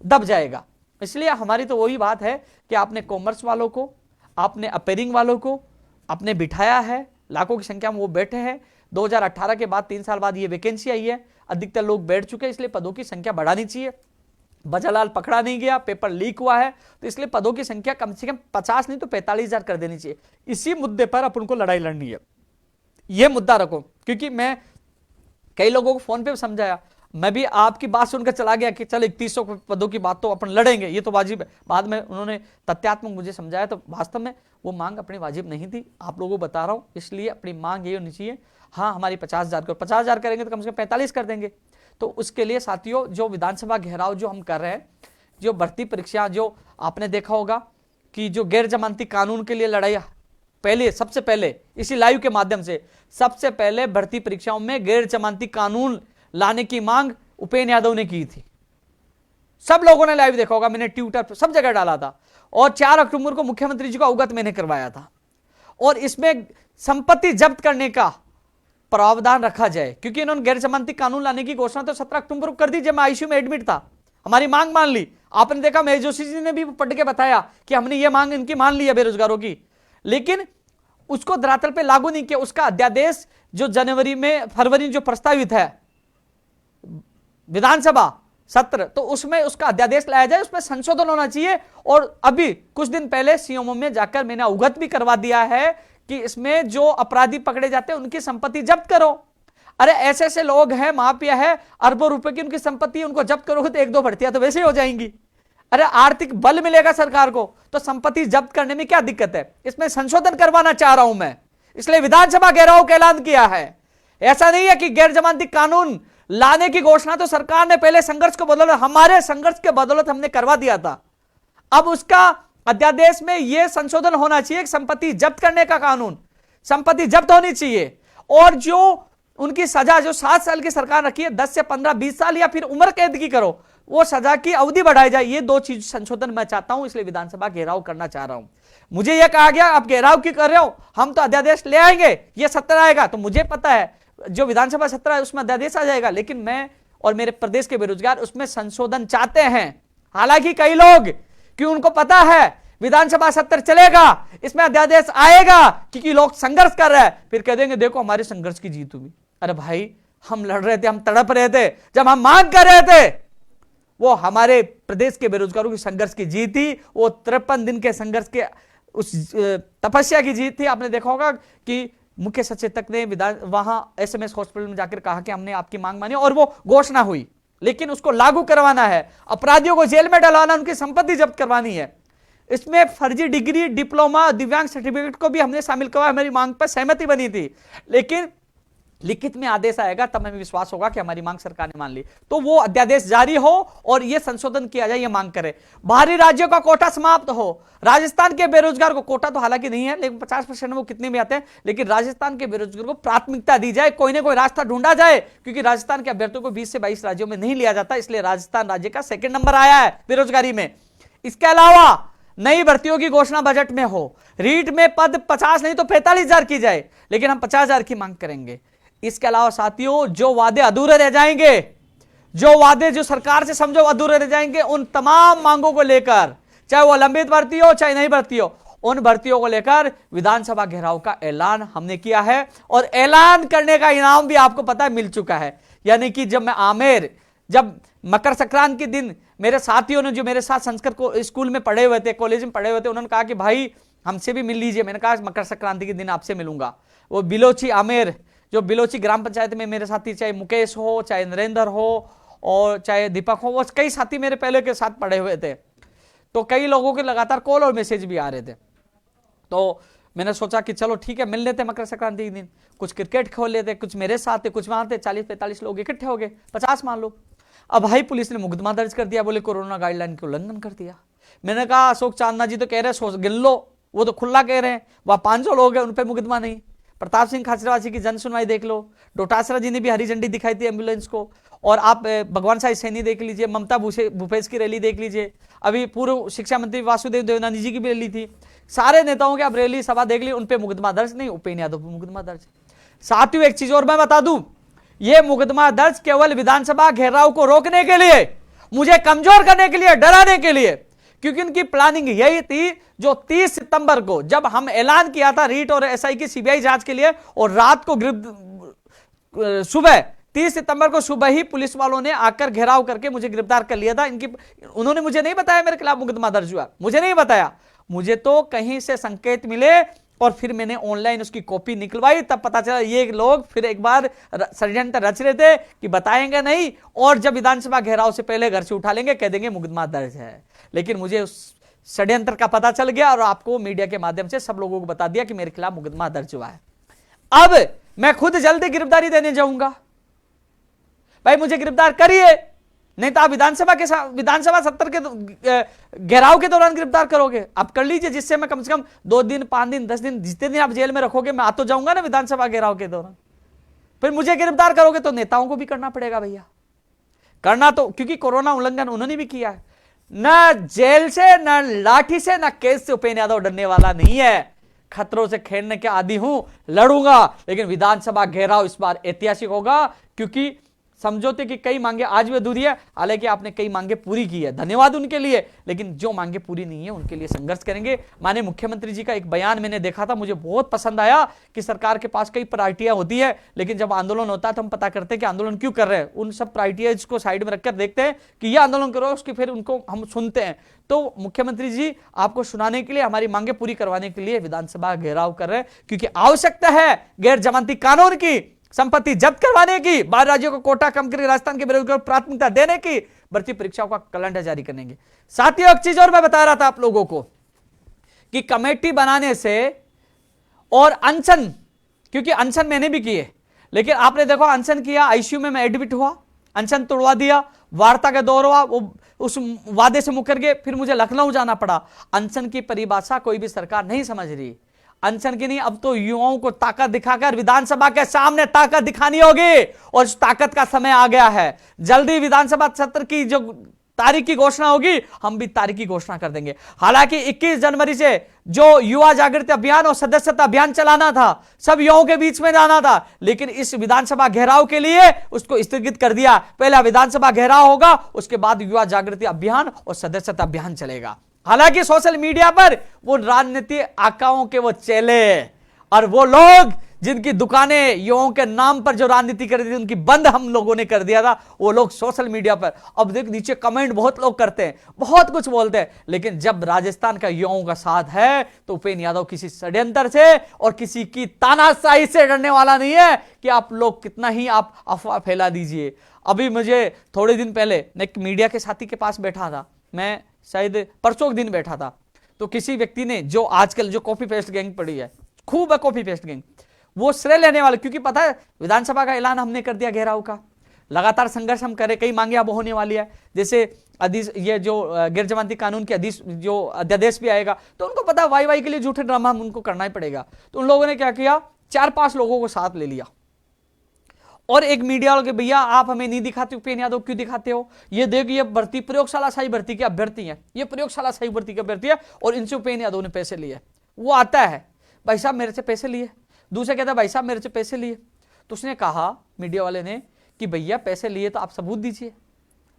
दब जाएगा। इसलिए हमारी तो वही बात है कि आपने कॉमर्स वालों को, आपने अपेयरिंग वालों को आपने बिठाया है, लाखों की संख्या में वो बैठे हैं। 2018 के बाद 3 साल बाद ये वैकेंसी आई है, अधिकतर लोग बैठ चुके हैं, इसलिए पदों की संख्या बढ़ानी चाहिए। बजालाल पकड़ा नहीं गया, पेपर लीक हुआ है, तो इसलिए पदों की संख्या कम से कम 50 नहीं तो 45,000 कर देनी चाहिए। इसी मुद्दे पर अपन को लड़ाई लड़नी है, यह मुद्दा रखो। क्योंकि मैं कई लोगों को फोन पे समझाया, मैं भी आपकी बात सुनकर चला गया कि चल 3100 पदों की बात तो अपन लड़ेंगे, ये तो वाजिब है। बाद में उन्होंने तथ्यात्मक मुझे समझाया, तो वास्तव में वो मांग अपनी वाजिब नहीं थी, आप लोगों को बता रहा हूं। इसलिए अपनी मांग ये होनी चाहिए, हाँ हमारी 50,000 करो, 50,000 करेंगे तो कम से कम 45 कर देंगे। तो उसके लिए साथियों जो विधानसभा घेराव जो हम कर रहे हैं, जो भर्ती परीक्षा, जो आपने देखा होगा कि जो गैर जमानती कानून के लिए लड़ाई, पहले सबसे पहले इसी लाइव के माध्यम से सबसे पहले भर्ती परीक्षाओं में गैर जमानती कानून लाने की मांग उपेंद्र यादव ने की थी। सब लोगों ने लाइव देखा होगा, मैंने ट्विटर पर सब जगह डाला था, और 4 अक्टूबर को मुख्यमंत्री जी को अवगत मैंने करवाया था। और इसमें संपत्ति जब्त करने का प्रावधान रखा जाए, क्योंकि इन्होंने गैर जमानती कानून लाने की घोषणा तो 17 अक्टूबर को कर दी, जब मैं आईसीयू में एडमिट था। हमारी मांग मान ली, आपने देखा महेश जोशी जी ने भी पढ़ के बताया कि हमने ये मांग इनकी मान ली है बेरोजगारों की, लेकिन उसको धरातल पे लागू नहीं किया। उसका अध्यादेश जो फरवरी में जो प्रस्तावित है विधानसभा सत्र, तो उसमें उसका अध्यादेश लाया जाए, उसमें संशोधन होना चाहिए। और अभी कुछ दिन पहले सीएमओ में जाकर मैंने अवगत भी करवा दिया है कि इसमें जो अपराधी पकड़े जाते हैं उनकी संपत्ति जब्त करो। अरे ऐसे ऐसे लोग हैं, माफिया है, अरबों रुपए की उनकी संपत्ति, उनको जब्त करोगे तो एक दो भर्तियां तो वैसे ही हो जाएंगी। अरे आर्थिक बल मिलेगा सरकार को, तो संपत्ति जब्त करने में क्या दिक्कत है? इसमें संशोधन करवाना चाह रहा हूं मैं, इसलिए विधानसभा घेराव का ऐलान किया है। ऐसा नहीं है कि गैर जमानती कानून लाने की घोषणा तो सरकार ने पहले संघर्ष को बदौलत, हमारे संघर्ष के बदौलत हमने करवा दिया था। अब उसका अध्यादेश में यह संशोधन होना चाहिए, संपत्ति जब्त करने का कानून, संपत्ति जब्त होनी चाहिए। और जो उनकी सजा जो 7 साल की सरकार रखी है, 10 से 15 20 साल या फिर उम्र कैद की करो, वो सजा की अवधि बढ़ाई जाए। ये 2 चीज संशोधन मैं चाहता हूं, इसलिए विधानसभा घेराव करना चाह रहा हूं। मुझे यह कहा गया आप घेराव क्यों कर रहे हो, हम तो अध्यादेश ले आएंगे, ये सत्र आएगा। तो मुझे पता है जो विधानसभा सत्र है उसमें अध्यादेश आ जाएगा, लेकिन मैं और मेरे प्रदेश के बेरोजगार उसमें संशोधन चाहते हैं। हालांकि कई लोग, कि उनको पता है विधानसभा सत्र चलेगा, इसमें अध्यादेश आएगा, क्योंकि लोग संघर्ष कर रहे हैं, फिर कह देंगे देखो हमारे संघर्ष की जीत हुई। अरे भाई, हम लड़ रहे थे, हम तड़प रहे थे, जब हम मांग कर रहे थे, वो हमारे प्रदेश के बेरोजगारों की संघर्ष की जीत थी। वो 53 दिन के संघर्ष के उस तपस्या की जीत थी। आपने देखा होगा कि मुख्य सचेतक ने वहां एसएमएस हॉस्पिटल में जाकर कहा कि हमने आपकी मांग मानी, और वो घोषणा हुई, लेकिन उसको लागू करवाना है, अपराधियों को जेल में डलवाना, उनकी संपत्ति जब्त करवानी है। इसमें फर्जी डिग्री, डिप्लोमा, दिव्यांग सर्टिफिकेट को भी हमने शामिल करवाया। हमारी मांग पर सहमति बनी थी, लेकिन लिखित में आदेश आएगा तब हमें विश्वास होगा कि हमारी मांग सरकार ने मान ली। तो वो अध्यादेश जारी हो और ये संशोधन किया जाए, ये मांग करे। बाहरी राज्यों का कोटा समाप्त हो। राजस्थान के बेरोजगार को, कोटा तो हालांकि नहीं है, लेकिन 50% में वो कितने भी आते हैं, लेकिन राजस्थान के बेरोजगार को प्राथमिकता दी जाए, कोई ना कोई रास्ता ढूंढा जाए, क्योंकि राजस्थान के अभ्यर्थियों को 20 से 22 राज्यों में नहीं लिया जाता, इसलिए राजस्थान राज्य का 2nd नंबर आया है बेरोजगारी में। इसके अलावा नई भर्तियों की घोषणा बजट में हो। रीट में पद 50 नहीं तो 45,000 की जाए, लेकिन हम 50,000 की मांग करेंगे। इसके अलावा साथियों, जो वादे अधूरे रह जाएंगे, जो वादे जो सरकार से समझो अधूरे रह जाएंगे, उन तमाम मांगों को लेकर, चाहे वो लंबित भर्ती हो चाहे नहीं भर्ती हो, उन भर्तियों को लेकर विधानसभा घेराव का ऐलान हमने किया है। और ऐलान करने का इनाम भी आपको पता है मिल चुका है। यानी कि जब मकर संक्रांति के दिन मेरे साथियों ने, जो मेरे साथ संस्कृत को स्कूल में पढ़े हुए थे, कॉलेज में पढ़े हुए थे, उन्होंने कहा कि भाई हमसे भी मिल लीजिए। मैंने कहा मकर संक्रांति के दिन आपसे मिलूंगा। वो बिलोची आमेर, जो बिलोची ग्राम पंचायत में मेरे साथी, चाहे मुकेश हो, चाहे नरेंद्र हो और चाहे दीपक हो, वो कई साथी मेरे पहले के साथ पढ़े हुए थे। तो कई लोगों के लगातार कॉल और मैसेज भी आ रहे थे। तो मैंने सोचा कि चलो ठीक है, मिल लेते मकर संक्रांति के दिन, कुछ क्रिकेट खेल लेते, कुछ मेरे साथ थे, कुछ वहां थे। 40-45 लोग इकट्ठे हो गए, 50 मान लो। अब भाई पुलिस ने मुकदमा दर्ज कर दिया, बोले कोरोना गाइडलाइन के उल्लंघन कर दिया। मैंने कहा अशोक चांदना जी तो कह रहे हैं गिन लो, वो तो खुला कह रहे हैं, वहां 500 लोग हैं, उन पर मुकदमा नहीं। प्रताप सिंह खाचरवासी की जन सुनवाई देख लो, डोटासरा जी ने भी हरी झंडी दिखाई थी एम्बुलेंस को, और आप भगवान साई सैनी देख लीजिए, ममता भूपेश की रैली देख लीजिए, अभी पूर्व शिक्षा मंत्री वासुदेव देवनानी जी की भी रैली थी। सारे नेताओं की आप रैली सभा देख ली, उन पे मुकदमा दर्ज नहीं, उपेन्द्र यादव पे मुकदमा दर्ज। साथियों एक चीज और मैं बता दूं, ये मुकदमा दर्ज केवल विधानसभा घेराव को रोकने के लिए, मुझे कमजोर करने के लिए, डराने के लिए, क्योंकि उनकी प्लानिंग यही थी। जो 30 सितंबर को जब हम ऐलान किया था रीट और एसआई की सीबीआई जांच के लिए, और रात को सुबह 30 सितंबर को सुबह ही पुलिस वालों ने आकर घेराव करके मुझे गिरफ्तार कर लिया था। उन्होंने मुझे नहीं बताया मेरे खिलाफ मुकदमा दर्ज हुआ, मुझे नहीं बताया, मुझे तो कहीं से संकेत मिले और फिर मैंने ऑनलाइन उसकी कॉपी निकलवाई, तब पता चला ये लोग फिर एक बार षड्यंत्र रच रहे थे कि बताएंगे नहीं, और जब विधानसभा घेराव से पहले घर से उठा लेंगे, कह देंगे मुकदमा दर्ज है। लेकिन मुझे उस षड्यंत्र का पता चल गया और आपको मीडिया के माध्यम से सब लोगों को बता दिया कि मेरे खिलाफ मुकदमा दर्ज हुआ है। अब मैं खुद जल्दी गिरफ्तारी देने जाऊंगा। भाई मुझे गिरफ्तार करिए, नहीं तो आप विधानसभा सत्र के घेराव के दौरान गिरफ्तार करोगे, आप कर लीजिए, जिससे मैं कम से कम 2 दिन 5 दिन 10 दिन जितने दिन आप जेल में रखोगे, मैं आ तो जाऊंगा ना विधानसभा घेराव के दौरान। फिर मुझे गिरफ्तार करोगे तो नेताओं को भी करना पड़ेगा भैया, करना तो, क्योंकि कोरोना उल्लंघन उन्होंने भी किया है। न जेल से, न लाठी से, न केस से उपेन्द्र यादव डरने वाला नहीं है। खतरों से खेलने के आदी हूं, लड़ूंगा, लेकिन विधानसभा घेराव इस बार ऐतिहासिक होगा, क्योंकि समझौते की कई मांगे आज भी अधूरी है, हालांकि आपने कई मांगे पूरी की है, धन्यवाद उनके लिए, लेकिन जो मांगे पूरी नहीं है उनके लिए संघर्ष करेंगे। माननीय मुख्यमंत्री जी का एक बयान मैंने देखा था, मुझे बहुत पसंद आया कि सरकार के पास कई प्रायोरिटियां होती है, लेकिन जब आंदोलन होता है तो हम पता करते हैं कि आंदोलन क्यों कर रहे हैं, उन सब प्रायोरिटीज को साइड में रखकर देखते हैं कि यह आंदोलन करो, उसकी फिर उनको हम सुनते हैं। तो मुख्यमंत्री जी आपको सुनाने के लिए, हमारी मांगे पूरी करवाने के लिए विधानसभा घेराव कर रहे हैं, क्योंकि आवश्यकता है गैर जमानती कानून की, संपत्ति जब्त करवाने की, बाहर राज्यों को कोटा कम करके राजस्थान के बेरोजगारों को प्राथमिकता देने की, भर्ती परीक्षाओं का कैलेंडर जारी करने की। साथियों, एक चीज और मैं बता रहा था आप लोगों को कि कमेटी बनाने से और अनशन, क्योंकि अनशन मैंने भी किए, लेकिन आपने देखो अनशन किया, आईसीयू में मैं एडमिट हुआ, अनशन तोड़वा दिया, वार्ता का दौर हुआ, वो उस वादे से मुकर गए, फिर मुझे लखनऊ जाना पड़ा। अनशन की परिभाषा कोई भी सरकार नहीं समझ रही, अनशन की नहीं, अब तो युवाओं को ताकत दिखाकर विधानसभा के सामने ताकत दिखानी होगी, और उस ताकत का समय आ गया है। जल्दी विधानसभा सत्र की जो तारीख की घोषणा होगी, हम भी तारीख की घोषणा कर देंगे। हालांकि 21 जनवरी से जो युवा जागृति अभियान और सदस्यता अभियान चलाना था, सब युवाओं के बीच में जाना था, लेकिन इस विधानसभा घेराव के लिए उसको स्थगित कर दिया। पहला विधानसभा घेराव होगा, उसके बाद युवा जागृति अभियान और सदस्यता अभियान चलेगा। हालांकि सोशल मीडिया पर वो राजनीति आकाओं के वो चेले और वो लोग जिनकी दुकानें युवाओं के नाम पर जो राजनीति कर दी थी, उनकी बंद हम लोगों ने कर दिया था, वो लोग सोशल मीडिया पर, अब देख नीचे कमेंट बहुत लोग करते हैं, बहुत कुछ बोलते हैं, लेकिन जब राजस्थान का युवाओं का साथ है तो उपेंद्र यादव किसी षड्यंत्र से और किसी की तानाशाही से डरने वाला नहीं है कि आप लोग कितना ही आप अफवाह फैला दीजिए। अभी मुझे थोड़े दिन पहले मैं एक मीडिया के साथी के पास बैठा था, मैं शायद परसों के दिन बैठा था, तो किसी व्यक्ति ने, जो आजकल जो कॉपी पेस्ट गैंग पड़ी है, खूब है कॉपी पेस्ट गैंग, वो श्रेय लेने वाले, क्योंकि पता है विधानसभा का ऐलान हमने कर दिया घेराव का, लगातार संघर्ष हम करें, कई मांगे अब होने वाली है, जैसे ये जो गैर जमानती कानून के जो अध्यादेश भी आएगा, तो उनको पता है वाई वाई के लिए झूठे ड्रामा हम उनको करना ही पड़ेगा। तो उन लोगों ने क्या किया, 4-5 लोगों को साथ ले लिया, और एक मीडिया वालों के, भैया आप हमें नहीं दिखाते, उपेंद्र यादव क्यों दिखाते हो, ये देखिए ये भर्ती प्रयोगशाला शाही भर्ती के अभ्यर्थी है, ये प्रयोगशाला शाही भर्ती के अभ्यर्थी है, और इनसे उपेंद्र यादव ने पैसे लिए। वो आता है, भाई साहब मेरे से पैसे लिए, दूसरे कहता है भाई साहब मेरे से पैसे लिए। तो उसने कहा, मीडिया वाले ने, कि भैया पैसे लिए तो आप सबूत दीजिए,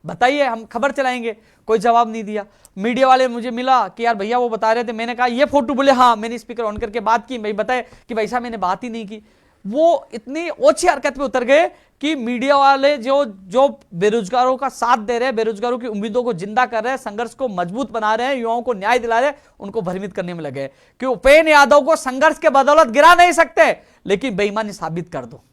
बताइए हम खबर चलाएंगे। कोई जवाब नहीं दिया। मीडिया वाले मुझे मिला कि यार भैया वो बता रहे थे, मैंने कहा ये फोटो, बोले हाँ, मैंने स्पीकर ऑन करके बात की, भाई बताए कि भाई साहब मैंने बात ही नहीं की। वो इतनी ओछी हरकत पे उतर गए कि मीडिया वाले जो बेरोजगारों का साथ दे रहे हैं, बेरोजगारों की उम्मीदों को जिंदा कर रहे हैं, संघर्ष को मजबूत बना रहे हैं, युवाओं को न्याय दिला रहे हैं, उनको भ्रमित करने में लगे कि उपेंद्र यादव को संघर्ष के बदौलत गिरा नहीं सकते, लेकिन बेईमानी साबित कर दो।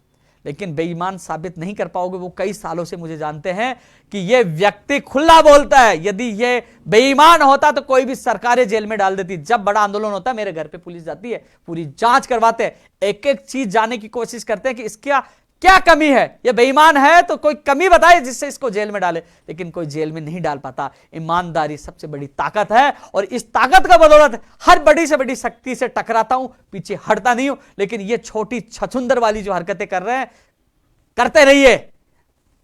लेकिन बेईमान साबित नहीं कर पाओगे। वो कई सालों से मुझे जानते हैं कि ये व्यक्ति खुला बोलता है, यदि ये बेईमान होता तो कोई भी सरकारें जेल में डाल देती। जब बड़ा आंदोलन होता है मेरे घर पे पुलिस जाती है, पूरी जांच करवाते हैं, एक एक चीज जानने की कोशिश करते हैं कि इसका क्या कमी है, ये बेईमान है तो कोई कमी बताए जिससे इसको जेल में डाले, लेकिन कोई जेल में नहीं डाल पाता। ईमानदारी सबसे बड़ी ताकत है, और इस ताकत का बदौलत हर बड़ी से बड़ी शक्ति से टकराता हूं, पीछे हटता नहीं हूं। लेकिन ये छोटी छछुंदर वाली जो हरकतें कर रहे हैं, करते रहिए,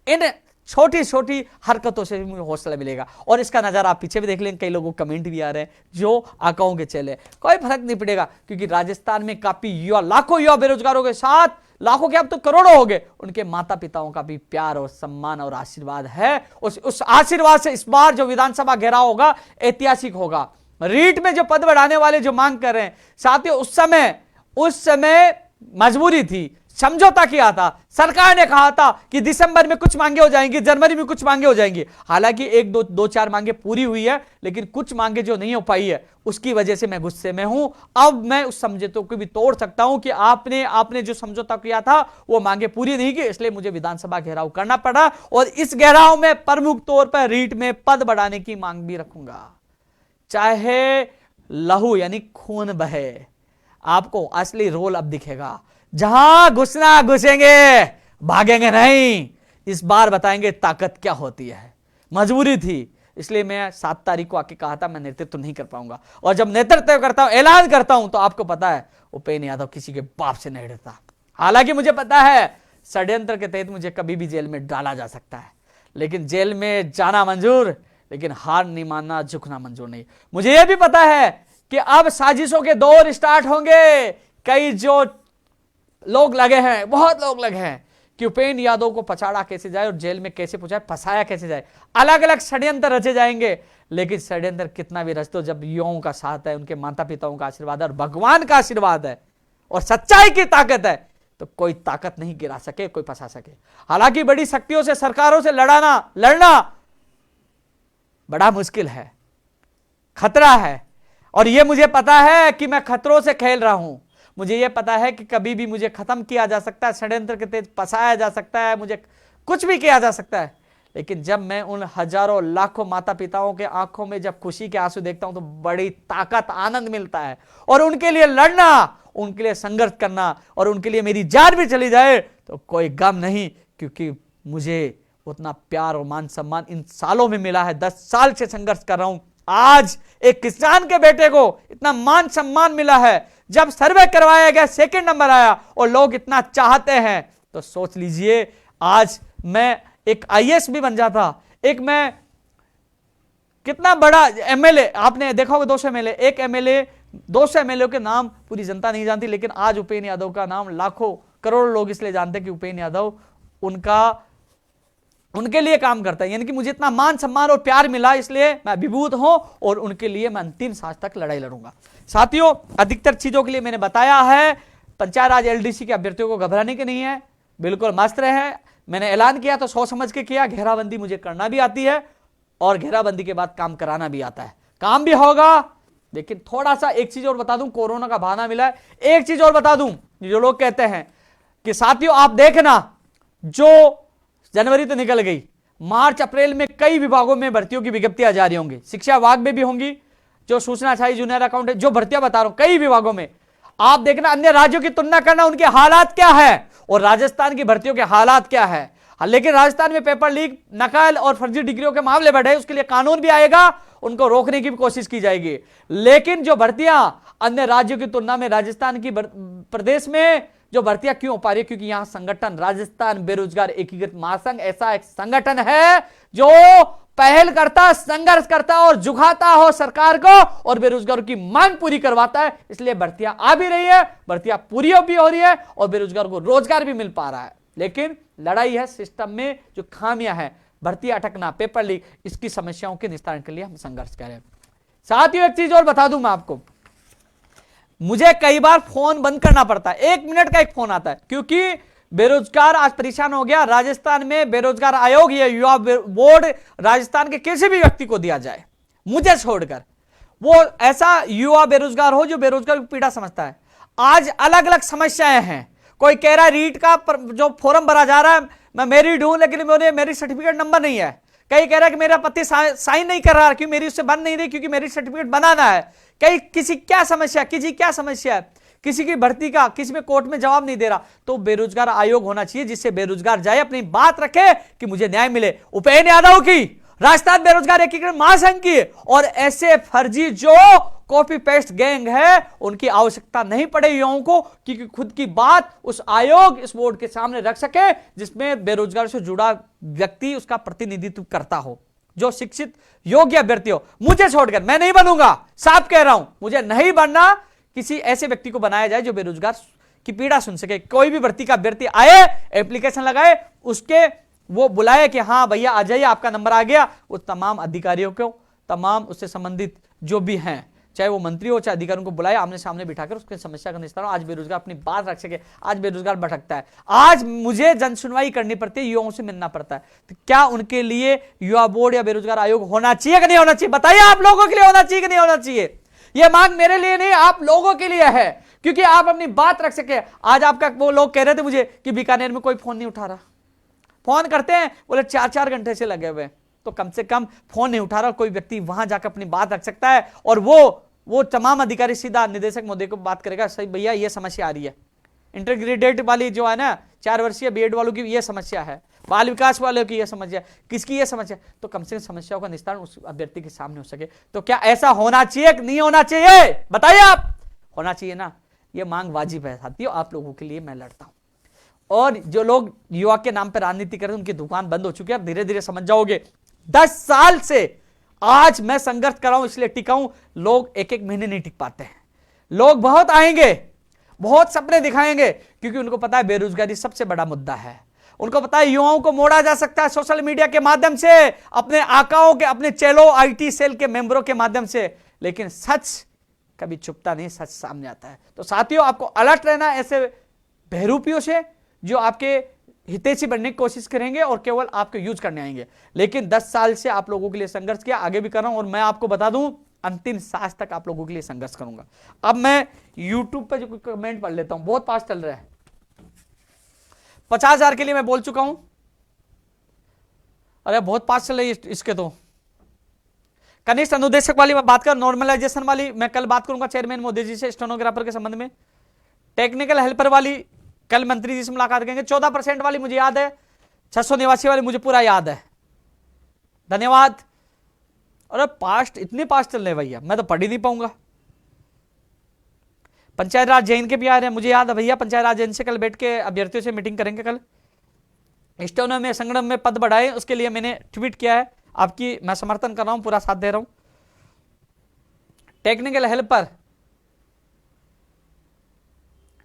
इन छोटी छोटी हरकतों से मुझे हौसला मिलेगा। और इसका नजारा आप पीछे भी देख लेंगे, कई लोगों को कमेंट भी आ रहे हैं जो आकाओं के चले, कोई फर्क नहीं पड़ेगा, क्योंकि राजस्थान में काफी युवा, लाखों युवा बेरोजगारों के साथ, लाखों के अब तो करोड़ों हो गए, उनके माता पिताओं का भी प्यार और सम्मान और आशीर्वाद है। उस आशीर्वाद से इस बार जो विधानसभा घेराव होगा ऐतिहासिक होगा। रीट में जो पद बढ़ाने वाले जो मांग कर रहे हैं साथियों, उस समय मजबूरी थी, समझौता किया था, सरकार ने कहा था कि दिसंबर में कुछ मांगे हो जाएंगी, जनवरी में कुछ मांगे हो जाएंगी। हालांकि एक दो चार मांगे पूरी हुई है, लेकिन कुछ मांगे जो नहीं हो पाई है, उसकी वजह से मैं गुस्से में हूं। अब मैं उस समझौते को भी तोड़ सकता हूं कि आपने जो समझौता किया था वो मांगे पूरी नहीं की, इसलिए मुझे विधानसभा घेराव करना पड़ा। और इस घेराव में प्रमुख तौर पर रीट में पद बढ़ाने की मांग भी रखूंगा, चाहे लहू यानी खून बहे। आपको असली रोल अब दिखेगा, जहां घुसना घुसेंगे, भागेंगे नहीं। इस बार बताएंगे ताकत क्या होती है। मजबूरी थी, इसलिए मैं 7 तारीख को आके कहा था मैं नेतृत्व नहीं कर पाऊंगा, और जब नेतृत्व करता हूं, ऐलान करता हूं, तो आपको पता है उपेंद्र यादव किसी के बाप से नहीं डरता। हालांकि मुझे पता है षड्यंत्र के तहत मुझे कभी भी जेल में डाला जा सकता है, लेकिन जेल में जाना मंजूर, लेकिन हार नहीं मानना, झुकना मंजूर नहीं। मुझे यह भी पता है कि अब साजिशों के दौर स्टार्ट होंगे। कई जो लोग लगे हैं, बहुत लोग लगे हैं कि उपेंद्र यादव को पछाड़ा कैसे जाए और जेल में कैसे पहुंचाए, फंसाया कैसे जाए। अलग अलग षड्यंत्र रचे जाएंगे, लेकिन षड्यंत्र कितना भी रचते हो, जब युवाओं का साथ है, उनके माता पिताओं का आशीर्वाद है और भगवान का आशीर्वाद है और सच्चाई की ताकत है, तो कोई ताकत नहीं गिरा सके, कोई फंसा सके। हालांकि बड़ी शक्तियों से, सरकारों से लड़ना बड़ा मुश्किल है, खतरा है। और यह मुझे पता है कि मैं खतरों से खेल रहा हूं। मुझे यह पता है कि कभी भी मुझे खत्म किया जा सकता है, षड्यंत्र के तेज फंसाया जा सकता है, मुझे कुछ भी किया जा सकता है। लेकिन जब मैं उन हजारों लाखों माता पिताओं के आंखों में जब खुशी के आंसू देखता हूं तो बड़ी ताकत, आनंद मिलता है। और उनके लिए लड़ना, उनके लिए संघर्ष करना, और उनके लिए मेरी जान भी चली जाए तो कोई गम नहीं, क्योंकि मुझे उतना प्यार और मान सम्मान इन सालों में मिला है। 10 साल से संघर्ष कर रहा हूं। आज एक किसान के बेटे को इतना मान सम्मान मिला है। जब सर्वे करवाया गया, सेकंड नंबर आया और लोग इतना चाहते हैं, तो सोच लीजिए आज मैं एक आईएएस भी बन जाता, एक मैं कितना बड़ा एमएलए, आपने देखा होगा 200 एमएलए, एक एमएलए 200 एमएलए के नाम पूरी जनता नहीं जानती, लेकिन आज उपेंद्र यादव का नाम लाखों करोड़ों लोग इसलिए जानते हैं कि उपेंद्र यादव उनके लिए काम करता है। यानी कि मुझे इतना मान सम्मान और प्यार मिला, इसलिए मैं अभिभूत हूं और उनके लिए मैं अंतिम सांस तक लड़ाई लड़ूंगा। साथियों, अधिकतर चीजों के लिए मैंने बताया है। पंचायत राज एलडीसी के अभ्यर्थियों को घबराने की नहीं है, बिल्कुल मस्त रहे। मैंने ऐलान किया तो सोच समझ के किया। घेराबंदी मुझे करना भी आती है और घेराबंदी के बाद काम कराना भी आता है, काम भी होगा। लेकिन थोड़ा सा एक चीज और बता दूं, कोरोना का बहाना मिला है। एक चीज और बता दूं, जो लोग कहते हैं कि साथियों आप देखना, जो जनवरी तो निकल गई, मार्च अप्रैल में कई विभागों में भर्तियों की विज्ञप्तियां जारी होंगी। शिक्षा विभाग में भी होंगी, जो सूचना छाई जूनियर अकाउंटेंट, जो भर्तियां बता रहा हूं कई विभागों में। आप देखना, अन्य राज्यों की तुलना करना, उनके हालात क्या है और राजस्थान की भर्तियों के हालात क्या है। लेकिन राजस्थान में पेपर लीक, नकल और फर्जी डिग्रियों के मामले बढ़े, उसके लिए कानून भी आएगा, उनको रोकने की भी कोशिश की जाएगी। लेकिन जो भर्तियां अन्य राज्यों की तुलना में राजस्थान की प्रदेश में जो भर्तियां क्यों हो पा रही है, क्योंकि यहां संगठन राजस्थान बेरोजगार एकीकृत महासंघ ऐसा एक संगठन है जो पहल करता, संघर्ष करता और झुकाता हो सरकार को और बेरोजगारों की मांग पूरी करवाता है। इसलिए भर्तियां आ भी रही है, भर्तियां पूरी भी हो रही है और बेरोजगार को रोजगार भी मिल पा रहा है। लेकिन लड़ाई है सिस्टम में जो खामियां हैं, भर्तियां अटकना, पेपर लीक, इसकी समस्याओं के निस्तारण के लिए हम संघर्ष करें। साथियों, एक चीज और बता दूं मैं आपको, मुझे कई बार फोन बंद करना पड़ता है, 1 मिनट का एक फोन आता है, क्योंकि बेरोजगार आज परेशान हो गया। राजस्थान में बेरोजगार आयोग या युवा बोर्ड राजस्थान के किसी भी व्यक्ति को दिया जाए, मुझे छोड़कर, वो ऐसा युवा बेरोजगार हो जो बेरोजगार की पीड़ा समझता है। आज अलग अलग समस्याएं हैं। कोई कह रहा है रीट का जो फॉर्म भरा जा रहा है, मैं मैरिड हूं लेकिन मुझे मेरी सर्टिफिकेट नंबर नहीं है। कई कह रहा है कि मेरा पति साइन नहीं कर रहा, क्यों मेरी उससे बन नहीं रही, क्योंकि मेरी सर्टिफिकेट बनाना है। कई किसी क्या समस्या, किसी की भर्ती का किसी में कोर्ट में जवाब नहीं दे रहा, तो बेरोजगार आयोग होना चाहिए जिससे बेरोजगार जाए, अपनी बात रखे कि मुझे न्याय मिले। उपेंद्र यादव की, राजस्थान बेरोजगार एकीकरण महासंघ की, और ऐसे फर्जी जो कॉपी पेस्ट गैंग है उनकी आवश्यकता नहीं पड़े युवाओं को, क्योंकि खुद की बात उस आयोग, इस बोर्ड के सामने रख सके जिसमें बेरोजगार से जुड़ा व्यक्ति उसका प्रतिनिधित्व करता हो, जो शिक्षित योग्य अभ्यर्थी हो। मुझे छोड़कर मैं नहीं बनूंगा, साफ कह रहा हूं, मुझे नहीं बनना। किसी ऐसे व्यक्ति को बनाया जाए जो बेरोजगार की पीड़ा सुन सके। कोई भी भर्ती का अभ्यर्थी आए, एप्लीकेशन लगाए, उसके वो बुलाए कि हाँ भैया आ जाइए, आपका नंबर आ गया। वो तमाम अधिकारियों को, तमाम उससे संबंधित जो भी हैं, चाहे वो मंत्री हो चाहे अधिकारियों को बुलाए, आमने सामने बिठाकर उसकी समस्या का निस्तारण। आज बेरोजगार अपनी बात रख सके। आज बेरोजगार भटकता है, आज मुझे जन सुनवाई करनी पड़ती है, युवाओं से मिलना पड़ता है। तो क्या उनके लिए युवा बोर्ड या बेरोजगार आयोग होना चाहिए कि नहीं होना चाहिए? बताइए, आप लोगों के लिए होना चाहिए कि नहीं होना चाहिए? यह मांग मेरे लिए नहीं, आप लोगों के लिए है, क्योंकि आप अपनी बात रख सके। आज आपका वो लोग कह रहे थे मुझे कि बीकानेर में कोई फोन नहीं उठा रहा। फोन करते हैं, बोले 4-4 घंटे से लगे हुए, तो कम से कम फोन नहीं उठा रहा। कोई व्यक्ति वहां जाकर अपनी बात रख सकता है और वो तमाम अधिकारी सीधा निदेशक महोदय को बात करेगा, सही भैया ये समस्या आ रही है, इंटरग्रेडेड वाली जो है ना 4 वर्षीय बीएड वालों की ये समस्या है, बाल विकास वालों की ये समस्या, किसकी ये समस्या, तो कम से कम समस्याओं का निस्तारण उस अभ्यर्थी के सामने हो सके। तो क्या ऐसा होना चाहिए कि नहीं होना चाहिए? बताइए आप। होना चाहिए ना? ये मांग वाजिब है साथियों, आप लोगों के लिए मैं लड़ता हूं। और जो लोग युवा के नाम पर राजनीति करते हैं उनकी दुकान बंद हो चुकी है, धीरे धीरे समझ जाओगे। 10 साल से आज मैं संघर्ष कर रहा हूं, इसलिए टिका हूं। लोग 1-1 महीने नहीं टिक पाते हैं। लोग बहुत आएंगे, बहुत सपने दिखाएंगे, क्योंकि उनको पता है बेरोजगारी सबसे बड़ा मुद्दा है। उनको पता है युवाओं को मोड़ा जा सकता है सोशल मीडिया के माध्यम से, अपने आकाओं के, अपने चेलो आईटी सेल के मेंबरों के माध्यम से, लेकिन सच कभी छुपता नहीं, सच सामने आता है। तो साथियों, आपको अलर्ट रहना ऐसे बहरूपियों से जो आपके हितैषी बनने की कोशिश करेंगे और केवल आपको यूज करने आएंगे। लेकिन 10 साल से आप लोगों के लिए संघर्ष किया, आगे भी कर रहा हूं, और मैं आपको बता दूं अंतिम सांस तक आप लोगों के लिए संघर्ष करूंगा। अब मैं YouTube पे जो कमेंट पढ़ लेता हूं, बहुत फास्ट चल रहा है। 50,000 के लिए मैं बोल चुका हूं। अरे बहुत फास्ट चल रही है इसके तो। कनिष्ठ अनुदेशक वाली मैं बात कर, नॉर्मलाइजेशन वाली मैं कल बात करूंगा चेयरमैन मोदी जी से स्टेनोग्राफर के संबंध में। टेक्निकल हेल्पर वाली कल मंत्री जी से मुलाकात करेंगे। 14% वाली मुझे याद है, 689 वाली मुझे पूरा याद है। धन्यवाद। अरे पास्ट इतने पास्ट चल रहे भैया, मैं तो पढ़ ही नहीं पाऊंगा। पंचायत राज जैन के भी आ रहे हैं, मुझे याद है भैया। पंचायत राज जैन से कल बैठ के अभ्यर्थियों से मीटिंग करेंगे। कल स्टेनो में संगठन में पद बढ़ाए, उसके लिए मैंने ट्वीट किया है, आपकी मैं समर्थन कर रहा हूं, पूरा साथ दे रहा हूं। टेक्निकल हेल्पर,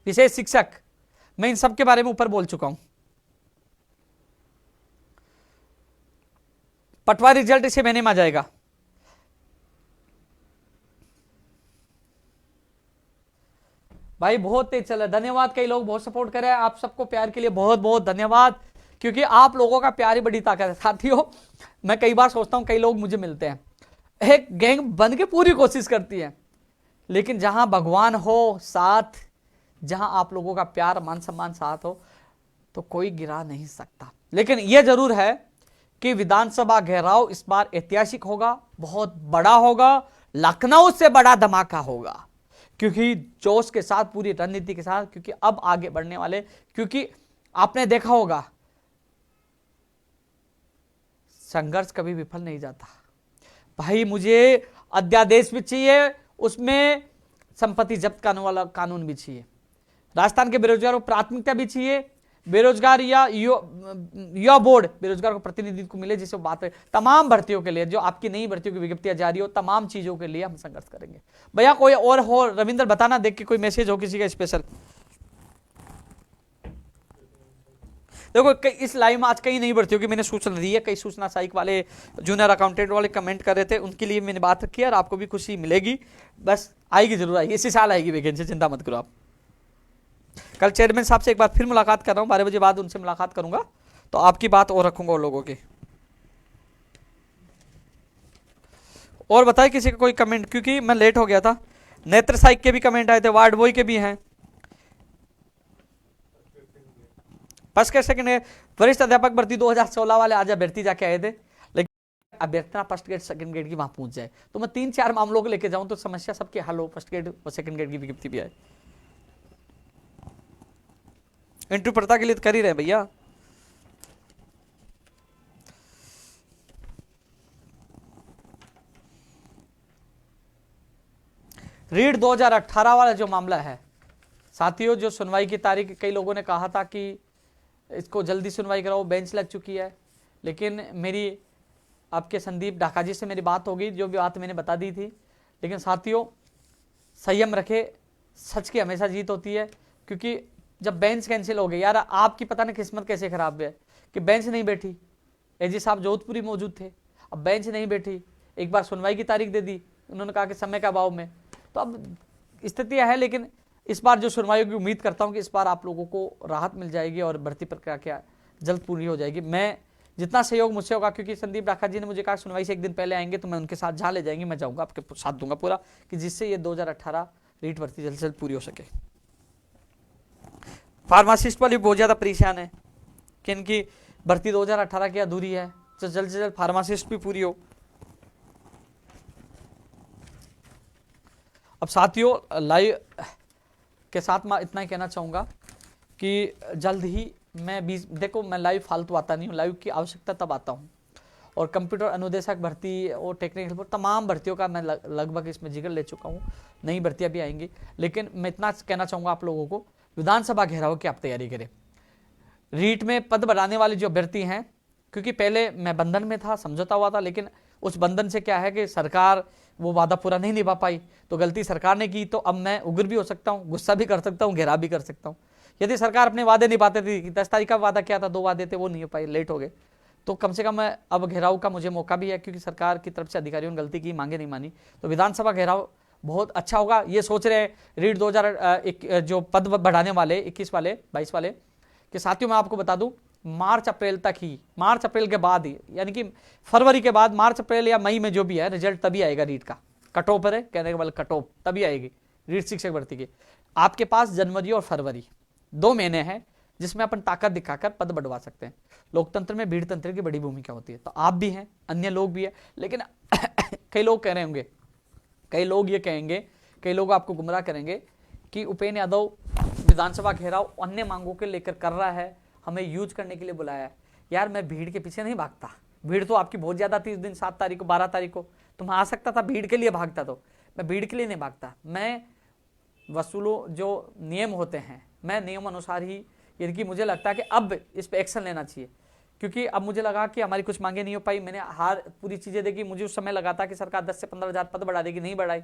विशेष शिक्षक, मैं इन सब के बारे में ऊपर बोल चुका हूं। पटवारी रिजल्ट इसे महीने में आ जाएगा। भाई बहुत तेज चल रहा है, धन्यवाद। कई लोग बहुत सपोर्ट कर रहे हैं, आप सबको प्यार के लिए बहुत बहुत धन्यवाद, क्योंकि आप लोगों का प्यार ही बड़ी ताकत है। साथियों, मैं कई बार सोचता हूं, कई लोग मुझे मिलते हैं, एक गैंग बन के पूरी कोशिश करती है, लेकिन जहां भगवान हो साथ, जहां आप लोगों का प्यार मान सम्मान साथ हो, तो कोई गिरा नहीं सकता। लेकिन यह जरूर है कि विधानसभा घेराव इस बार ऐतिहासिक होगा, बहुत बड़ा होगा, लखनऊ से बड़ा धमाका होगा, क्योंकि जोश के साथ, पूरी रणनीति के साथ, क्योंकि अब आगे बढ़ने वाले, क्योंकि आपने देखा होगा संघर्ष कभी विफल नहीं जाता। भाई मुझे अध्यादेश भी चाहिए, उसमें संपत्ति जब्त करने वाला कानून भी चाहिए, राजस्थान के बेरोजगारों को प्राथमिकता भी चाहिए, बेरोजगार या युवा बोर्ड बेरोजगार को प्रतिनिधित्व को मिले, जिससे बात है तमाम भर्तियों के लिए, जो आपकी नई भर्तियों की विज्ञप्तियां जारी हो, तमाम चीजों के लिए हम संघर्ष करेंगे। भैया कोई और हो, रविंद्र बताना, देख के कोई मैसेज हो किसी का स्पेशल। देखो इस लाइव में आज कई नई भर्तियों की मैंने सूचना दी है, कई सूचना सहायक वाले, जूनियर अकाउंटेंट वाले कमेंट कर रहे थे, उनके लिए मैंने बात रखी है, और आपको भी खुशी मिलेगी, बस आएगी, जरूर आएगी, इसी साल आएगी वैकेंसी, चिंता मत करो आप। कल चेयरमैन साहब से एक बार फिर मुलाकात कर रहा हूं, 12 बजे बाद उनसे मुलाकात करूंगा, तो आपकी बात और रखूंगा उन लोगों की। और बताए किसी का कोई कमेंट, क्योंकि मैं लेट हो गया था। नेत्र साइक के भी कमेंट आए थे, वार्ड बॉय के भी हैं, फर्स्ट ग्रेड सेकंड ग्रेड, वरिष्ठ अध्यापक भर्ती 2016 वाले आज अभ्यर्थी जाके आए थे, लेकिन अभ्यर्थी फर्स्ट ग्रेड सेकंड ग्रेड की वहां पहुंच जाए, तो मैं 3-4 मामलों को लेके जाऊं तो समस्या सबके हल हो, फर्स्ट ग्रेड और सेकंड ग्रेड की विज्ञप्ति भी आए। इंटरव्यू पड़ता के लिए तो कर ही रहे भैया। रीड 2018 वाला जो मामला है साथियों, जो सुनवाई की तारीख, कई लोगों ने कहा था कि इसको जल्दी सुनवाई कराओ, बेंच लग चुकी है, लेकिन मेरी आपके संदीप ढाका जी से मेरी बात होगी, जो भी बात मैंने बता दी थी। लेकिन साथियों संयम रखे, सच की हमेशा जीत होती है, क्योंकि जब बेंच कैंसिल हो गई, यार आपकी पता नहीं किस्मत कैसे खराब है कि बेंच नहीं बैठी, एजी साहब जोधपुरी मौजूद थे, अब बेंच नहीं बैठी, एक बार सुनवाई की तारीख दे दी, उन्होंने कहा कि समय के अभाव में, तो अब स्थितियां है। लेकिन इस बार जो सुनवाई की उम्मीद करता हूं कि इस बार आप लोगों को राहत मिल जाएगी और भर्ती प्रक्रिया क्या जल्द पूरी हो जाएगी। मैं जितना सहयोग मुझसे होगा, क्योंकि संदीप राखा जी ने मुझे कहा सुनवाई से एक दिन पहले आएंगे, तो मैं उनके साथ जहाँ ले जाएंगे मैं जाऊँगा, आपके साथ दूंगा पूरा, कि जिससे ये 2018 रीट भर्ती जल्द से जल्द पूरी हो सके। फार्मासिस्ट वाली बहुत ज़्यादा परेशान है कि इनकी भर्ती 2018 की अधूरी है, तो जल्द से जल्द फार्मासिस्ट भी पूरी हो। अब साथियों लाइव के साथ मैं इतना ही कहना चाहूँगा कि जल्द ही मैं देखो मैं लाइव फालतू आता नहीं हूँ, लाइव की आवश्यकता तब आता हूँ, और कंप्यूटर अनुदेशक भर्ती और टेक्निकल पर तमाम भर्तियों का मैं लगभग इसमें जिक्र ले चुका हूँ, नई भर्तियाँ भी आएंगी। लेकिन मैं इतना कहना चाहूँगा आप लोगों को, विधानसभा घेराव की आप तैयारी करें। रीट में पद बढ़ाने वाले जो अभ्यर्थी हैं, क्योंकि पहले मैं बंधन में था, समझौता हुआ था, लेकिन उस बंधन से क्या है कि सरकार वो वादा पूरा नहीं निभा पाई, तो गलती सरकार ने की, तो अब मैं उग्र भी हो सकता हूँ, गुस्सा भी कर सकता हूँ, घेराव भी कर सकता हूँ। यदि सरकार अपने वादे निभाते थे, 10 तारीख का वादा किया था, 2 वादे थे वो नहीं हो पाए, लेट हो गए, तो कम से कम मैं अब घेराव का मुझे मौका भी है, क्योंकि सरकार की तरफ से अधिकारियों ने गलती की, मांगे नहीं मानी, तो विधानसभा घेराव बहुत अच्छा होगा। ये सोच रहे हैं रीट 2001 जो पद बढ़ाने वाले 21 वाले 22 वाले कि साथियों मैं आपको बता दूं मार्च अप्रैल तक ही, मार्च अप्रैल के बाद ही, यानी कि फरवरी के बाद मार्च अप्रैल या मई में जो भी है रिजल्ट तभी आएगा रीट का। कट ऑफ है, कहने के बाद कट ऑफ तभी आएगी रीट शिक्षक भर्ती की। आपके पास जनवरी और फरवरी 2 महीने हैं जिसमें अपन ताकत दिखाकर पद बढ़वा सकते हैं। लोकतंत्र में भीड़ तंत्र की बड़ी भूमिका होती है, तो आप भी हैं, अन्य लोग भी है, लेकिन कई लोग कह रहे होंगे, कई लोग ये कहेंगे, कई लोग आपको गुमराह करेंगे कि उपेंद्र यादव विधानसभा घेराव अन्य मांगों के लेकर कर रहा है, हमें यूज करने के लिए बुलाया है। यार मैं भीड़ के पीछे नहीं भागता, भीड़ तो आपकी बहुत ज्यादा थी इस दिन 7 तारीख को, 12 तारीख को, तो मैं आ सकता था भीड़ के लिए भागता, तो मैं भीड़ के लिए नहीं भागता, मैं वसूलों जो नियम होते हैं मैं नियम अनुसार ही, यदि मुझे लगता है कि अब इस पर एक्शन लेना चाहिए, क्योंकि अब मुझे लगा कि हमारी कुछ मांगे नहीं हो पाई, मैंने हार पूरी चीजें देखी, मुझे उस समय लगा था कि सरकार 10 से 15 हज़ार पद बढ़ा देगी, नहीं बढ़ाई,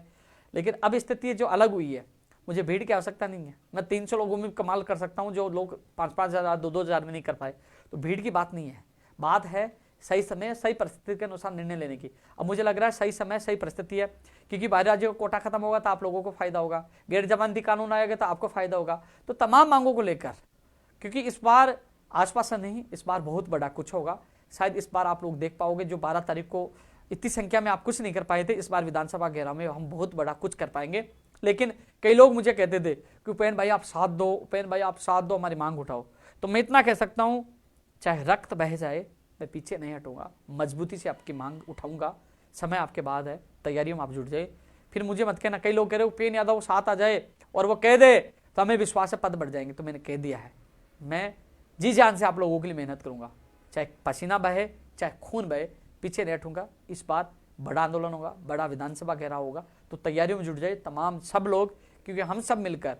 लेकिन अब स्थिति जो अलग हुई है, मुझे भीड़ की आवश्यकता नहीं है, मैं 300 लोगों में कमाल कर सकता हूं जो लोग 5-5 हज़ार 2-2 हज़ार में नहीं कर पाए, तो भीड़ की बात नहीं है, बात है सही समय सही परिस्थिति के अनुसार निर्णय लेने की। अब मुझे लग रहा है सही समय सही परिस्थिति है, क्योंकि बाहरी राज्यों का कोटा खत्म होगा तो आप लोगों को फायदा होगा, गैर जमानती कानून आएगा तो आपको फायदा होगा, तो तमाम मांगों को लेकर, क्योंकि इस बार आसपास नहीं, इस बार बहुत बड़ा कुछ होगा, शायद इस बार आप लोग देख पाओगे जो 12 तारीख को इतनी संख्या में आप कुछ नहीं कर पाए थे, इस बार विधानसभा घेराव में हम बहुत बड़ा कुछ कर पाएंगे। लेकिन कई लोग मुझे कहते थे कि उपेंद्र भाई आप साथ दो, उपेंद्र भाई आप साथ दो, हमारी मांग उठाओ, तो मैं इतना कह सकता हूं चाहे रक्त बह जाए मैं पीछे नहीं हटूंगा, मजबूती से आपकी मांग उठाऊंगा, समय आपके बाद है, तैयारियों में आप जुट जाए। फिर मुझे मत कहना, कई लोग कह रहे उपेंद्र यादव साथ आ जाए और वो कह दे तो हमें विश्वास है पद बढ़ जाएंगे, तो मैंने कह दिया है मैं जी जान से आप लोगों के लिए मेहनत करूंगा, चाहे पसीना बहे चाहे खून बहे, पीछे नहीं हटूंगा। इस बार बड़ा आंदोलन होगा, बड़ा विधानसभा घेराव होगा, तो तैयारियों में जुट जाए तमाम सब लोग, क्योंकि हम सब मिलकर,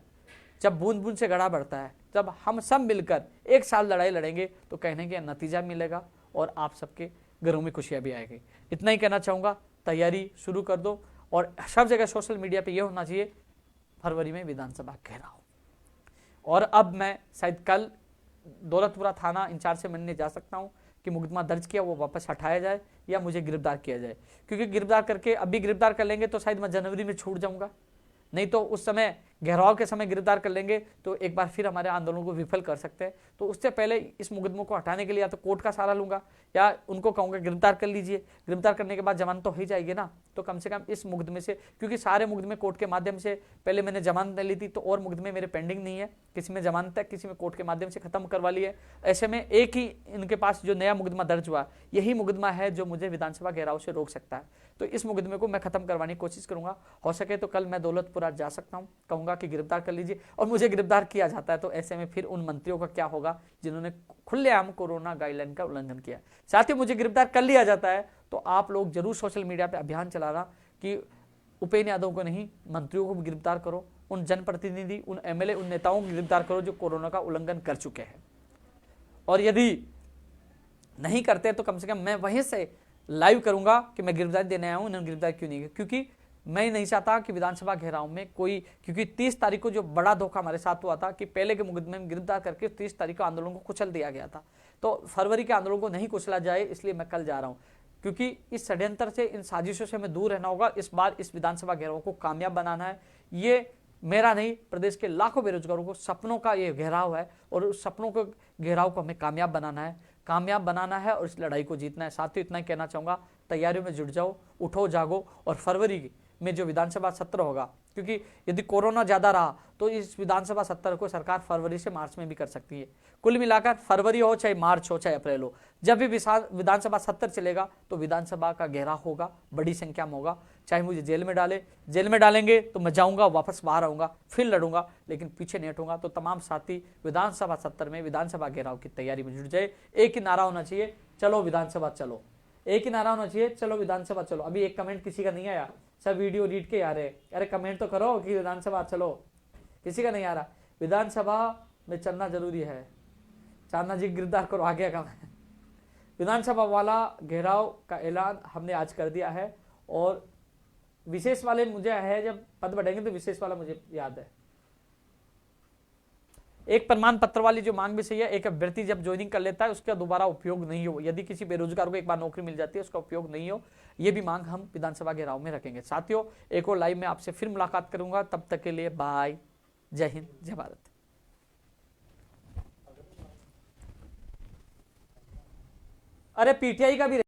जब बूंद बूंद से गढ़ा बढ़ता है, जब हम सब मिलकर एक साल लड़ाई लड़ेंगे तो कहने का नतीजा मिलेगा और आप सबके घरों में खुशियां भी आएगी। इतना ही कहना चाहूंगा, तैयारी शुरू कर दो, और सब जगह सोशल मीडिया पे ये होना चाहिए फरवरी में विधानसभा घेराव। और अब मैं शायद कल दौलतपुरा थाना इंचार्ज से मिलने जा सकता हूं कि मुकदमा दर्ज किया वो वापस हटाया जाए या मुझे गिरफ्तार किया जाए, क्योंकि गिरफ्तार करके अभी गिरफ्तार कर लेंगे तो शायद मैं जनवरी में छूट जाऊंगा, नहीं तो उस समय घेराव के समय गिरफ्तार कर लेंगे तो एक बार फिर हमारे आंदोलन को विफल कर सकते हैं। तो उससे पहले इस मुकदमों को हटाने के लिए या तो कोर्ट का सहारा लूंगा या उनको कहूंगा गिरफ्तार कर लीजिए, गिरफ्तार करने के बाद जमानत तो हो ही जाएगी ना, तो कम से कम इस मुकदमे से, क्योंकि सारे मुकदमे कोर्ट के माध्यम से, पहले मैंने जमानत ली थी तो और मुकदमे मेरे पेंडिंग नहीं है, किसी में जमानत है किसी में कोर्ट के माध्यम से खत्म करवा ली है, ऐसे में एक ही इनके पास जो नया मुकदमा दर्ज हुआ यही मुकदमा है जो मुझे विधानसभा घेराव से रोक सकता है। तो इस मुकदमे को मैं खत्म करवाने की कोशिश करूंगा, हो सके तो कल मैं दौलतपुरा जा सकता हूं, कहूंगा कि गिरफ्तार कर लीजिए, और मुझे गिरफ्तार किया जाता है तो ऐसे में फिर उन मंत्रियों का क्या होगा जिन्होंने खुलेआम कोरोना गाइडलाइन का उल्लंघन किया। साथ ही मुझे गिरफ्तार कर लिया जाता है तो आप लोग जरूर सोशल मीडिया पे अभियान चलाना कि उपेंद्र यादव को नहीं, मंत्रियों को भी गिरफ्तार करो, उन जनप्रतिनिधि, उन एमएलए, उन नेताओं को गिरफ्तार करो जो कोरोना का उल्लंघन कर चुके हैं। और यदि नहीं करते तो कम से कम मैं वहीं से लाइव करूंगा कि मैं गिरफ्तारी देने आया हूं, इन्होंने गिरफ्तार क्यों नहीं किया, क्योंकि मैं नहीं चाहता कि विधानसभा घेराव में कोई, क्योंकि 30 तारीख को जो बड़ा धोखा हमारे साथ हुआ था कि पहले के मुकदमे में गिरफ्तार करके 30 तारीख को आंदोलन को कुचल दिया गया था, तो फरवरी के आंदोलन को नहीं कुचला जाए इसलिए मैं कल जा रहा हूं, क्योंकि इस षड्यंत्र से, इन साजिशों से हमें दूर रहना होगा। इस बार इस विधानसभा घेराव को कामयाब बनाना है, ये मेरा नहीं, प्रदेश के लाखों बेरोजगारों को सपनों का ये घेराव है और उस सपनों को घेराव को हमें कामयाब बनाना है और इस लड़ाई को जीतना है। साथियों इतना ही कहना चाहूंगा, तैयारियों में जुट जाओ, उठो जागो, और फरवरी में जो विधानसभा सत्र होगा, क्योंकि यदि कोरोना ज्यादा रहा तो इस विधानसभा सत्र को सरकार फरवरी से मार्च में भी कर सकती है। कुल मिलाकर फरवरी हो चाहे मार्च हो चाहे अप्रैल हो, जब भी विधानसभा सत्र चलेगा तो विधानसभा का घेराव होगा, बड़ी संख्या में होगा, चाहे मुझे जेल में डालेंगे तो मैं जाऊंगा, वापस बाहर आऊंगा, फिर लड़ूंगा, लेकिन पीछे नहीं हटूंगा। तो तमाम साथी विधानसभा सत्र में, विधानसभा घेराव की तैयारी में जुट जाए। एक ही नारा होना चाहिए, चलो विधानसभा चलो, एक ही नारा होना चाहिए, चलो विधानसभा चलो। अभी एक कमेंट किसी का नहीं आया, सब वीडियो रीड के आ रहे, अरे कमेंट तो करो कि विधानसभा चलो, किसी का नहीं आ रहा। विधानसभा में चलना जरूरी है, चांदना जी गिरफ्तार करो, आ गया काम है। विधानसभा वाला घेराव का ऐलान हमने आज कर दिया है, और विशेष वाले मुझे है, जब पद बढ़ेंगे तो विशेष वाला मुझे याद है। एक प्रमाण पत्र वाली जो मांग भी सही है, एक अभ्यर्थी जब ज्वाइनिंग कर लेता है उसका दोबारा उपयोग नहीं हो, यदि किसी बेरोजगार को एक बार नौकरी मिल जाती है उसका उपयोग नहीं हो, ये भी मांग हम विधानसभा घेराव में रखेंगे। साथियों, एक और लाइव में आपसे फिर मुलाकात करूंगा, तब तक के लिए बाय, जय हिंद, जय भारत। अरे पीटीआई का भी